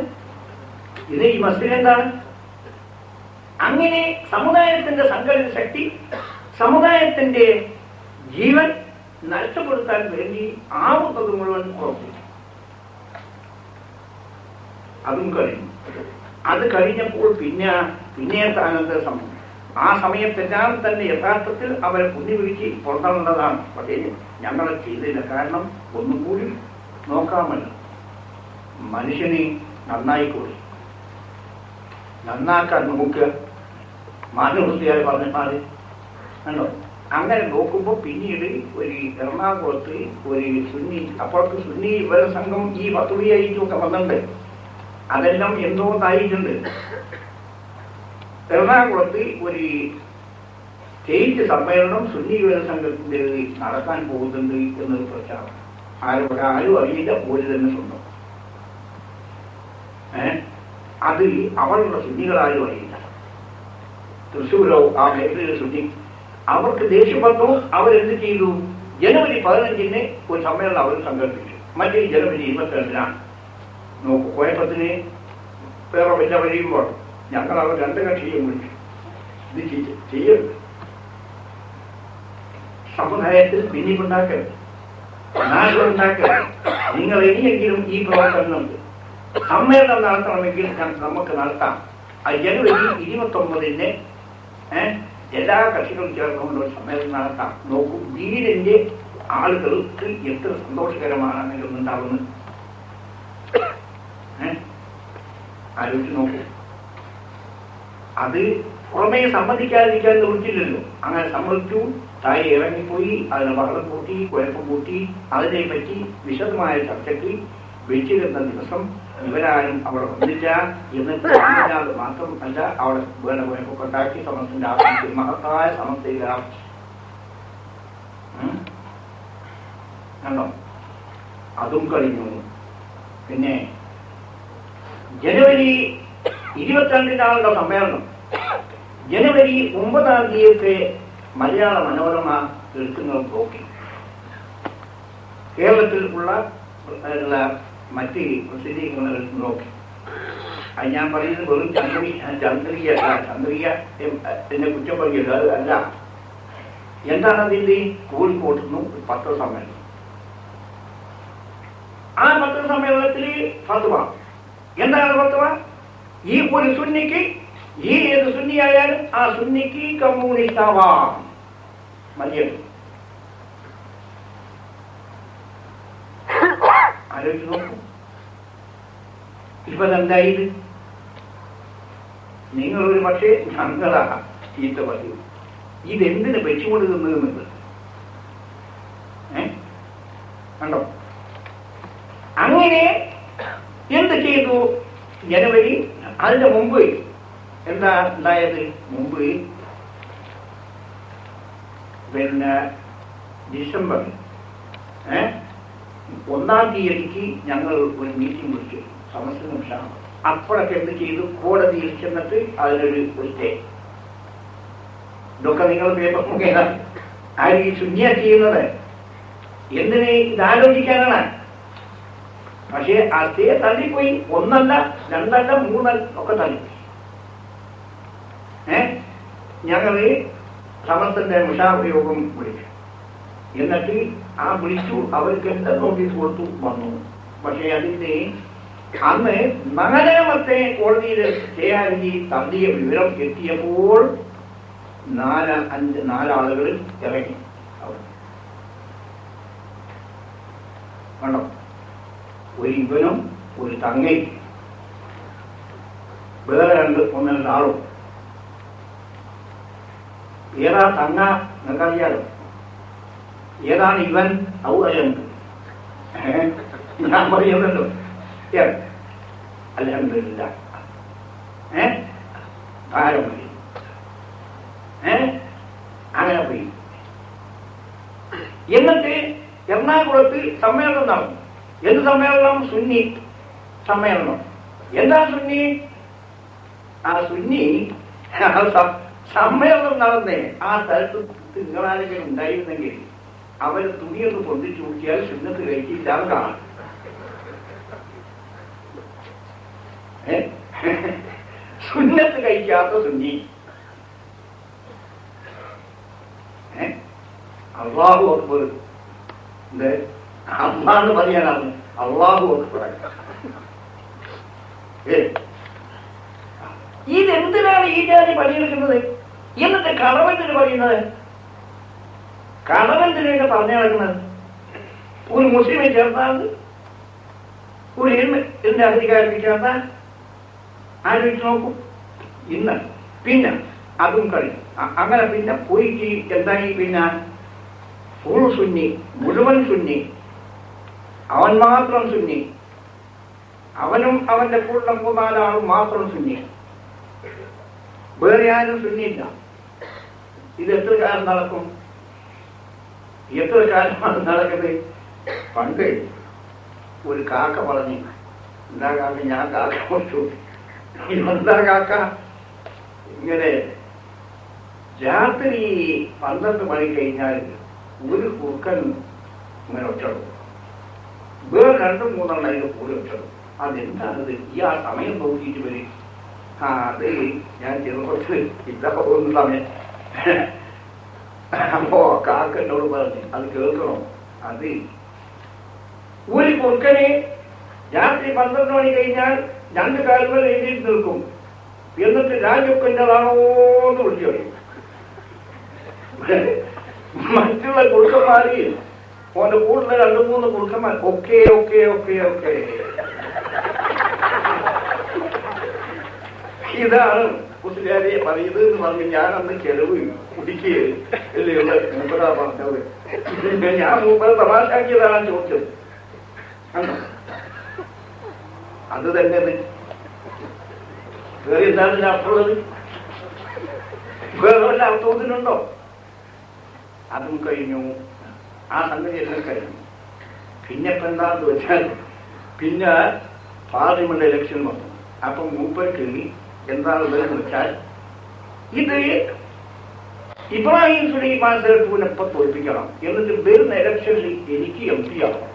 ഇത് ഈ മസ്ജിദ് എന്താണ്? അങ്ങനെ സമുദായത്തിന്റെ സംഘടിത ശക്തി, സമുദായത്തിന്റെ ജീവൻ നഷ്ടപ്പെടുത്താൻ വേണ്ടി ആവുന്നത് മുഴുവൻ ഉറപ്പിച്ചു. അതും കഴിഞ്ഞു. അത് കഴിഞ്ഞപ്പോൾ പിന്നെ സ്ഥാനത്തെ സമയം, ആ സമയത്തെല്ലാം തന്നെ യഥാർത്ഥത്തിൽ അവരെ പുണ്യവിളിച്ച് പുറത്തുള്ളതാണ്. പക്ഷേ ഞങ്ങളെ ചെയ്തില്ല. കാരണം ഒന്നും കൂടി നോക്കാമല്ലോ, മനുഷ്യനെ നന്നായിക്കൂടി നന്നാക്കാൻ നോക്കുക. മാനവൃത്തിയായി പറഞ്ഞാൽ കണ്ടോ, അങ്ങനെ നോക്കുമ്പോൾ പിന്നീട് ഒരു എറണാകുളത്ത് ഒരു സുന്നി, അപ്പുറത്ത് സുന്നി ഇവരുടെ സംഘം ഈ പത്തുടിയായിട്ടൊക്കെ വന്നിട്ടുണ്ട്. അതെല്ലാം എന്തോ ആയിട്ടുണ്ട്. എറണാകുളത്ത് ഒരു സ്റ്റേറ്റ് സമ്മേളനം സുന്നി യുവജന സംഘത്തിന്റെ നടക്കാൻ പോകുന്നുണ്ട് എന്നൊരു പ്രചാരണം. ആരും അറിയില്ല, ഒരു തന്നെ സ്വന്തം. അത് അവരുടെ സുന്നികളാരും അറിയില്ല. തൃശ്ശൂരോ ആ മേഖലയിലെ സുന്നി, അവർക്ക് ദേഷ്യപ്പെട്ടു. അവരെന്ത് ചെയ്തു? ജനുവരി 15 ഒരു സമ്മേളനം അവർ സംഘടിപ്പിച്ചു. മറ്റേ ജനുവരി 22 നോക്കൂ, കോയപ്പത്തിന് വേറെ വല്ല വഴിയുമ്പോൾ ഞങ്ങൾ അവർ 2 കക്ഷിയും വിളിച്ചു. ഇത് ചെയ്യരുത്, സമുദായത്തിൽ ഭിന്നിപ്പുണ്ടാക്കരുത്, നാശമുണ്ടാക്കരുത്. നിങ്ങൾ ഇനിയെങ്കിലും ഈ പ്രവർത്തനം സമ്മേളനം നടത്തണമെങ്കിൽ നമുക്ക് നടത്താം. ജനുവരി 29 എല്ലാ കക്ഷികളും ചേർന്നുകൊണ്ട് ഒരു സമ്മേളനം നടത്താം. നോക്കൂ, വീടിന്റെ ആളുകൾക്ക് എത്ര സന്തോഷകരമാണ് ഉണ്ടാവുന്നത്. ആലോചിച്ച് നോക്കൂ. അത് പുറമേ സമ്മതിക്കാതിരിക്കാൻ നിവൃത്തില്ലല്ലോ. അങ്ങനെ സമ്മതിച്ചു, താഴെ ഇറങ്ങിപ്പോയി, അതിന് ബഹളം കൂട്ടി, കുഴപ്പം കൂട്ടി. അതിനെ പറ്റി വിശദമായ ചർച്ചയ്ക്ക് വെച്ചിരുന്ന ദിവസം ഇവരാരും അവിടെ വന്നില്ല. എന്നിട്ട് മാത്രം അല്ല, അവിടെ വേണ്ട കുഴപ്പമൊക്കെ ഉണ്ടാക്കി സമസ്തന്റെ ആവശ്യത്തിൽ മഹത്തായ സമസ്തയില്ല. കണ്ടോ, അതും കഴിഞ്ഞു. പിന്നെ ജനുവരി 22 സമ്മേളനം. ജനുവരി 9 മലയാള മനോരമ എടുക്കുന്നത് നോക്കി. കേരളത്തിൽ ഉള്ള മറ്റ് പ്രസിദ്ധീകരണങ്ങൾ നോക്കി. അത് ഞാൻ പറയുന്നത് വെറും ചന്ദ്രിക എന്നെ കുറ്റം പറയരുത്, അത് അല്ല. എന്താണ് അതിന്റെ? കോഴിക്കോട്ട് നിന്നും പത്രസമ്മേളനം. ആ പത്രസമ്മേളനത്തിൽ ഫത്വ. എന്താണ് ഫത്വ? ഈ ഒരു സുന്നിക്ക്, ഈ ഏത് സുന്നിയായാലും ആ സുന്നിക്ക് കമ്മ്യൂണിസ്റ്റ് ആവാം. മതിയത് ആലോചിച്ച് നോക്കൂ. ഇപ്പൊ എന്തായത്? നിങ്ങളൊരു പക്ഷേ ഞങ്ങളാ ചീത്ത പറയൂ, ഇതെന്തിന് വെച്ചുകൊടുക്കുന്നത് കണ്ടോ? അങ്ങനെ എന്ത് ചെയ്തു? ജനുവരി, അതിന്റെ മുമ്പ് എന്താ ഉണ്ടായത്? മുമ്പ് പിന്നെ ഡിസംബർ 1 ഞങ്ങൾ ഒരു മീറ്റിംഗ് വിളിച്ചു, സമസ്ത നിമിഷം. അപ്പോഴൊക്കെ എന്ത് ചെയ്തു? കോടതിയിൽ ചെന്നിട്ട് അതിനൊരു സ്റ്റേ. ഇതൊക്കെ നിങ്ങൾ പേപ്പർ മുഖേന ആര് ഈ ശുന്യ ചെയ്യുന്നത്? എന്തിന്? ഇതാലോചിക്കാനാണ്. പക്ഷേ ആ സ്റ്റേ തള്ളിപ്പോയി. 1 അല്ല 2 അല്ല 3 ഒക്കെ തള്ളിപ്പോയി. ഞങ്ങള് സമസ്തന്റെ മുഷാവയോഗം വിളിച്ചു. എന്നിട്ട് ആ വിളിച്ചു, അവർക്ക് എന്താ നോട്ടീസ് കൊടുത്തു, വന്നു. പക്ഷേ അതിന്റെ അന്ന് 4ാമത്തെ കോടതിയിൽ സ്റ്റേ തള്ളിയ വിവരം എത്തിയപ്പോൾ 4 ആളുകൾ ഇറങ്ങി. കണ്ടോ? ഒരു ഇവനും ഒരു തങ്ങയും വേറെ 1-2 ആളും. ഏതാ തങ്ങ നിങ്ങൾക്കറിയാലോ. ഏതാണ് ഇവൻ? ഔണ്ട് ഞാൻ പറയുന്നുണ്ടോ? അൽഹംദുലില്ലാ ഭാരം മതി. അങ്ങനെ പോയി. എന്നിട്ട് എറണാകുളത്ത് സമ്മേളനം നടന്നു. എന്ത് സമ്മേളനം? സുന്നി സമ്മേളനം. എന്താ സുന്നി? ആ സുന്നി സമ്മേളനം നടന്നേ ആ സ്ഥലത്ത് നിങ്ങളാരെങ്കിലും ഉണ്ടായിരുന്നെങ്കിൽ അവർ തുണിയൊന്ന് പൊന്തിച്ചു നോക്കിയാൽ സുന്നത്ത് കഴിച്ചില്ലാതെ കാണാം. സുന്നത്ത് കഴിക്കാത്ത സുന്നി. അള്ളാഹു അക്ബർ. അള്ളാന്ന് പറയാനാണ്. അള്ളാഹു അക്ബർ. ഇതെന്തിനാണ് ഈ ജാതി പണിയെടുക്കുന്നത്? എന്നിട്ട് കളവെന്തിന് പറയുന്നത്? കളവെന്തിനൊക്കെ പറഞ്ഞു നടക്കുന്നത്? ഒരു മുസ്ലിമെ ചേർത്താൽ, ഒരു എന്റെ അധികാരത്തിൽ ചേർത്താൽ ആലോചിച്ച് നോക്കും. ഇന്ന് പിന്നെ അതും കളി. അങ്ങനെ പിന്നെ പോയിട്ട് എന്തായി? പിന്നെ ഫുൾ സുന്നി, മുഴുവൻ സുന്നി, അവൻ മാത്രം സുന്നി, അവനും അവന്റെ കൂടെ 3-4 ആളും മാത്രം സുന്നി, വേറെ ആരും സുന്നിയില്ല. ഇത് എത്ര കാലം നടക്കും? എത്ര കാലമാണ് നടക്കുന്നത്? പണ്ട് ഒരു കാക്ക പറഞ്ഞു, എന്താ കാക്ക? ഞാൻ കാക്ക കൊടുത്തു. എന്താ കാക്ക? ഇങ്ങനെ രാത്രി 12 മണി കഴിഞ്ഞാൽ ഒരു കുറുക്കൻ ഇങ്ങനെ ഒറ്റടും, വേറെ 2-3 അതിന്റെ കൂടെ ഒറ്റടും. അതെന്താണത്? ഈ ആ സമയം നോക്കിയിട്ട് വരും. അത് ഞാൻ ചെറുപ്പത്തിൽ ഇല്ല പോകുന്ന സമയം. അപ്പോ കാക്ക എന്നോട് പറഞ്ഞു, അത് കേൾക്കണോ? അത് ഒരു കുറുക്കനെ രാത്രി 12 മണി കഴിഞ്ഞാൽ 2 കാലുകൾ എഴുതിയിട്ട് നിൽക്കും. എന്നിട്ട് രാജൊക്കെൻ്റെതാണോ എന്ന് വിളിച്ചു പറയും. മറ്റുള്ള കുറുക്കന്മാര്, ഓന്റെ കൂടുതൽ 2-3 കുറുക്കന്മാർ ഒക്കെ ഒക്കെ ഒക്കെ ഒക്കെ ഇതാണ് കുട്ടികാരെ പറയുന്നത് എന്ന് പറഞ്ഞ് ഞാൻ അന്ന് ചെലവ് കുടിക്കുകയല്ലേ മൂപ്പരാ പറഞ്ഞത്. ഞാൻ മൂപ്പരെ തമാശാക്കിയതാണ് ചോദിച്ചത്. അത് തന്നെ വേറെ എന്താണ് അർത്ഥമുള്ളത്? വേറെ വല്ല അർത്ഥത്തിനുണ്ടോ? അതും കഴിഞ്ഞു, ആ സംഗതി എല്ലാം കഴിഞ്ഞു. പിന്നെ ഇപ്പം എന്താണെന്ന് വെച്ചാൽ പിന്നെ പാർലമെന്റ് ഇലക്ഷൻ വന്നു. അപ്പം മൂപ്പർക്ക് എന്താണെന്ന് വെച്ചാൽ ഇത് ഇബ്രാഹിം സുലൈമാൻ സേട്ടുവിനെ ഇപ്പം തോൽപ്പിക്കണം, എന്നിട്ട് വരുന്ന ഇലക്ഷനിൽ എനിക്ക് MP ആവണം.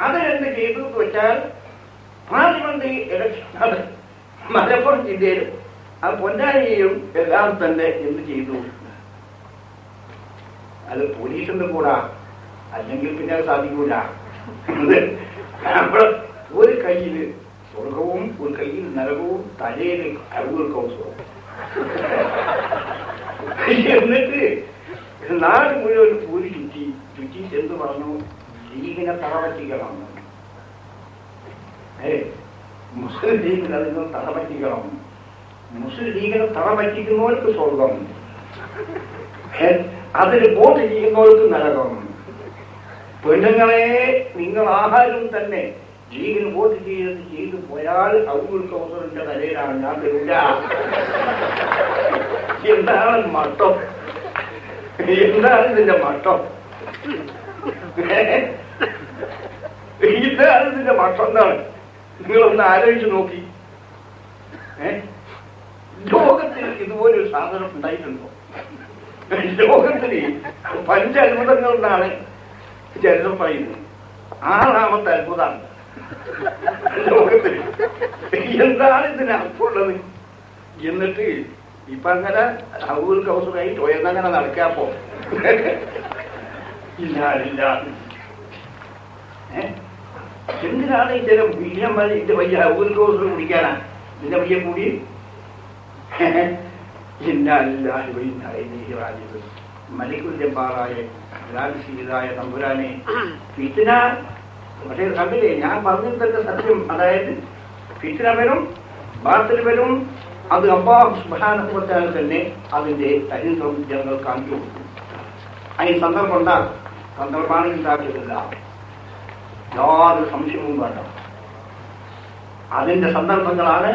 അത് എന്ത് ചെയ്തു എന്ന് വെച്ചാൽ പാർലമെന്റ് ഇലക്ഷൻ മലപ്പുറം ജില്ലയിലും അത് പൊന്നാനിയിലും എല്ലാം തന്നെ എന്ത് ചെയ്തു? അത് പോലീസിന്റെ കൂടാ, അല്ലെങ്കിൽ പിന്നെ അത് സാധിക്കൂല. നമ്മൾ ഒരു കയ്യിൽ സ്വർഗവും ഒരു കയ്യിൽ നരകവും തലയിൽ അറുപത് കൗസവും. എന്നിട്ട് നാട് മുഴുവൻ പൂരി ചുറ്റിയിട്ട് എന്ത് പറഞ്ഞു? ലീഗിനെ തറപറ്റിക്കണം, മുസ്ലിം ലീഗിനെ അതിന് തറപറ്റിക്കണം, മുസ്ലിം ലീഗിനെ തറപറ്റിക്കുന്നവർക്ക് സ്വർഗം, അതിന് വോട്ട് ചെയ്യുന്നവർക്ക് നരകം. പെണ്ണുങ്ങളെ നിങ്ങൾ ആഹാരം തന്നെ ലീഗിന് വോട്ട് ചെയ്തു പോയാൽ അബ്ദുൽ കൗസറിന്റെ നിലയിലാണ് ഞാൻ തരില്ല. എന്താണ് മട്ടം? എന്താണ് ഇതിന്റെ മട്ടം? ഇതാണ് ഇതിന്റെ മട്ടം. എന്താണ്? നിങ്ങളൊന്ന് ആലോചിച്ച് നോക്കി. ലോകത്തിൽ ഇതുപോലൊരു സാധനം ഉണ്ടായിട്ടുണ്ടോ? ലോകത്തിൽ 5 അത്ഭുതങ്ങൾ എന്നാണ് ചരിത്രം പറയുന്നത്. 6ാമത്തെ അത്ഭുതമാണ് ലോകത്തിൽ. എന്താണ് ഇതിന് അർത്ഥമുള്ളത്? എന്നിട്ട് ഇപ്പൊ അങ്ങനെ അബ്ദുൽ കൗസറായി ടോയെന്നങ്ങനെ നടക്കാപ്പോ ഇല്ല. എന്തിനാണ് ഇത്തരം വീര്യന്മാർ ഇതിന്റെ വലിയ അബ്ദുൽ കൗസർ കുടിക്കാനാ? ഇതിന്റെ വലിയ കൂടി മലിക്കുൽ ജബ്ബാറായ രാജശീലായ തമ്പുരാനെ ഫിത്ന. പക്ഷേ കണ്ടില്ലേ, ഞാൻ പറഞ്ഞിട്ടൊക്കെ സത്യം. അതായത് ഫിത്ന വരും, ബാത്തിൽ വരും. അത് അല്ലാഹു സുബ്ഹാനഹു വ തആല തന്നെ അതിന്റെ ചരിത്രം ജനങ്ങൾ കാണിച്ചു കൊടുക്കും. അതിന് സന്ദർഭം ഉണ്ടാകും. സന്ദർഭമാണ് ഉണ്ടാക്കിയതില്ല, യാതൊരു സംശയവും വേണ്ട. അതിന്റെ സന്ദർഭങ്ങളാണ്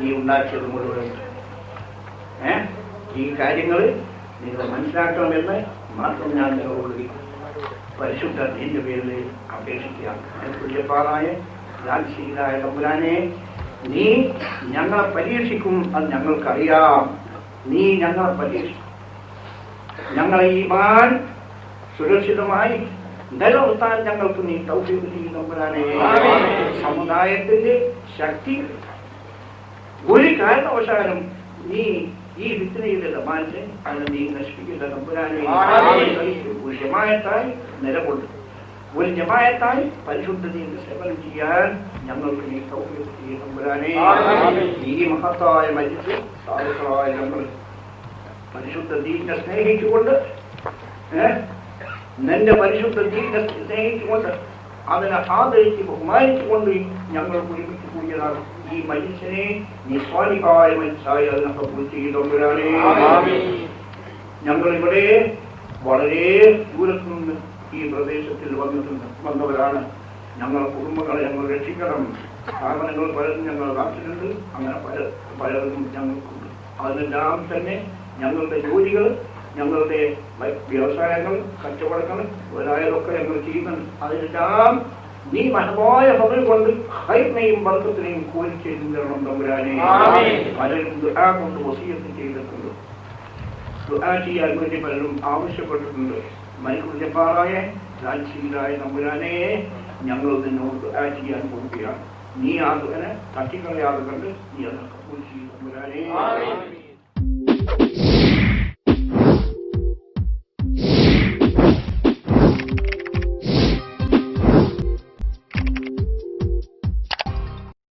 ഈ ഉണ്ടാക്കിയത് മുഴുവൻ. ഈ കാര്യങ്ങൾ നിങ്ങൾ മനസ്സിലാക്കണമെന്ന് മാത്രം ഞാൻ നിങ്ങളോട് പരിശുദ്ധ ദീന്റെ പേരിൽ അപേക്ഷിക്കുകയാണ്. തുല്യപ്പാറായ രാജശീലായ തമ്പുരാനെ, നീ ഞങ്ങളെ പരീക്ഷിക്കും, അത് ഞങ്ങൾക്കറിയാം. നീ ഞങ്ങളെ പരീക്ഷിക്കും. ഞങ്ങളെ ഈമാൻ സുരക്ഷിതമായി നിലനിർത്താൻ ഞങ്ങൾക്ക് നീ തൗഫീഖ് ചെയ്യ് തമ്പുരാനെ. സമുദായത്തിന്റെ ശക്തി ഒരു കാരണവശാലും നീ ഈ ഫിത്നയുടെ സമാനിച്ച് അതിനെ നീ നശിപ്പിക്കുന്ന തമ്പുരാനെ. ഒരു ജമാഅത്തായി നിലകൊള്ളും. ഒരു ജമാഅത്തായി പരിശുദ്ധതയുടെ സേവനം ചെയ്യാൻ ഞങ്ങൾക്ക് നീ തൗഫീഖ് ചെയ്യണം തമ്പുരാനേ. ഈ മഹത്തായ മജ്ലിസ് സാധുക്കളായ നമ്മൾ പരിശുദ്ധ ദീനിനെ സ്നേഹിച്ചുകൊണ്ട് നിന്റെ പരിശുദ്ധ ദീനിനെ സ്നേഹിച്ചുകൊണ്ട് അതിനെ ആദരിച്ച് ബഹുമാനിച്ചുകൊണ്ട് ഞങ്ങൾ ഒരുമിച്ച് കൂടിയതാണ്. ഈ മജ്ലിസിനെ നീ സ്വാലിഹായ മജ്ലിസായി അതിനെ കബൂൽ ചെയ്തു തമ്പുരാനേ. ഞങ്ങളിവിടെ വളരെ ദൂരത്തു നിന്ന് ഈ പ്രദേശത്തിൽ വന്നവരാണ്. ഞങ്ങളുടെ കുടുംബങ്ങളെ ഞങ്ങൾ രക്ഷിക്കണം. സ്ഥാപനങ്ങൾ പലതും ഞങ്ങളുടെ നാട്ടിലുണ്ട്, അങ്ങനെ പലതും ഞങ്ങൾക്കുണ്ട്. അതിനെല്ലാം തന്നെ ഞങ്ങളുടെ ജോലികൾ, ഞങ്ങളുടെ വ്യവസായങ്ങൾ, കച്ചവടങ്ങൾ മുതലായതൊക്കെ ഞങ്ങൾ ചെയ്യുന്നുണ്ട്. അതിനെല്ലാം നീ മഹമായ ഫضل കൊണ്ട് ഖൈറിനെയും ബർക്കത്തിനെയും കോരി ചെയ്തു തരണം തമ്പുരാനേ. പലരും ദുആ കൊണ്ട് വസിയത്ത് ചെയ്തിട്ടുണ്ട്. ദുആ ചെയ്യാൻ വേണ്ടി പലരും ആവശ്യപ്പെട്ടിട്ടുണ്ട്. മലിക്കുൽ ജബ്ബാറായ രാജീവരായ തമ്പുരാനെ, ഞങ്ങൾ നിന്നോട് ദുആ ചെയ്യാൻ പോവുകയാണ്. നീ ആ ദുആനെ തട്ടിക്കളയാതെ കണ്ട് നീ അത് കബൂൽ ചെയ്തു തമ്പുരാനേ.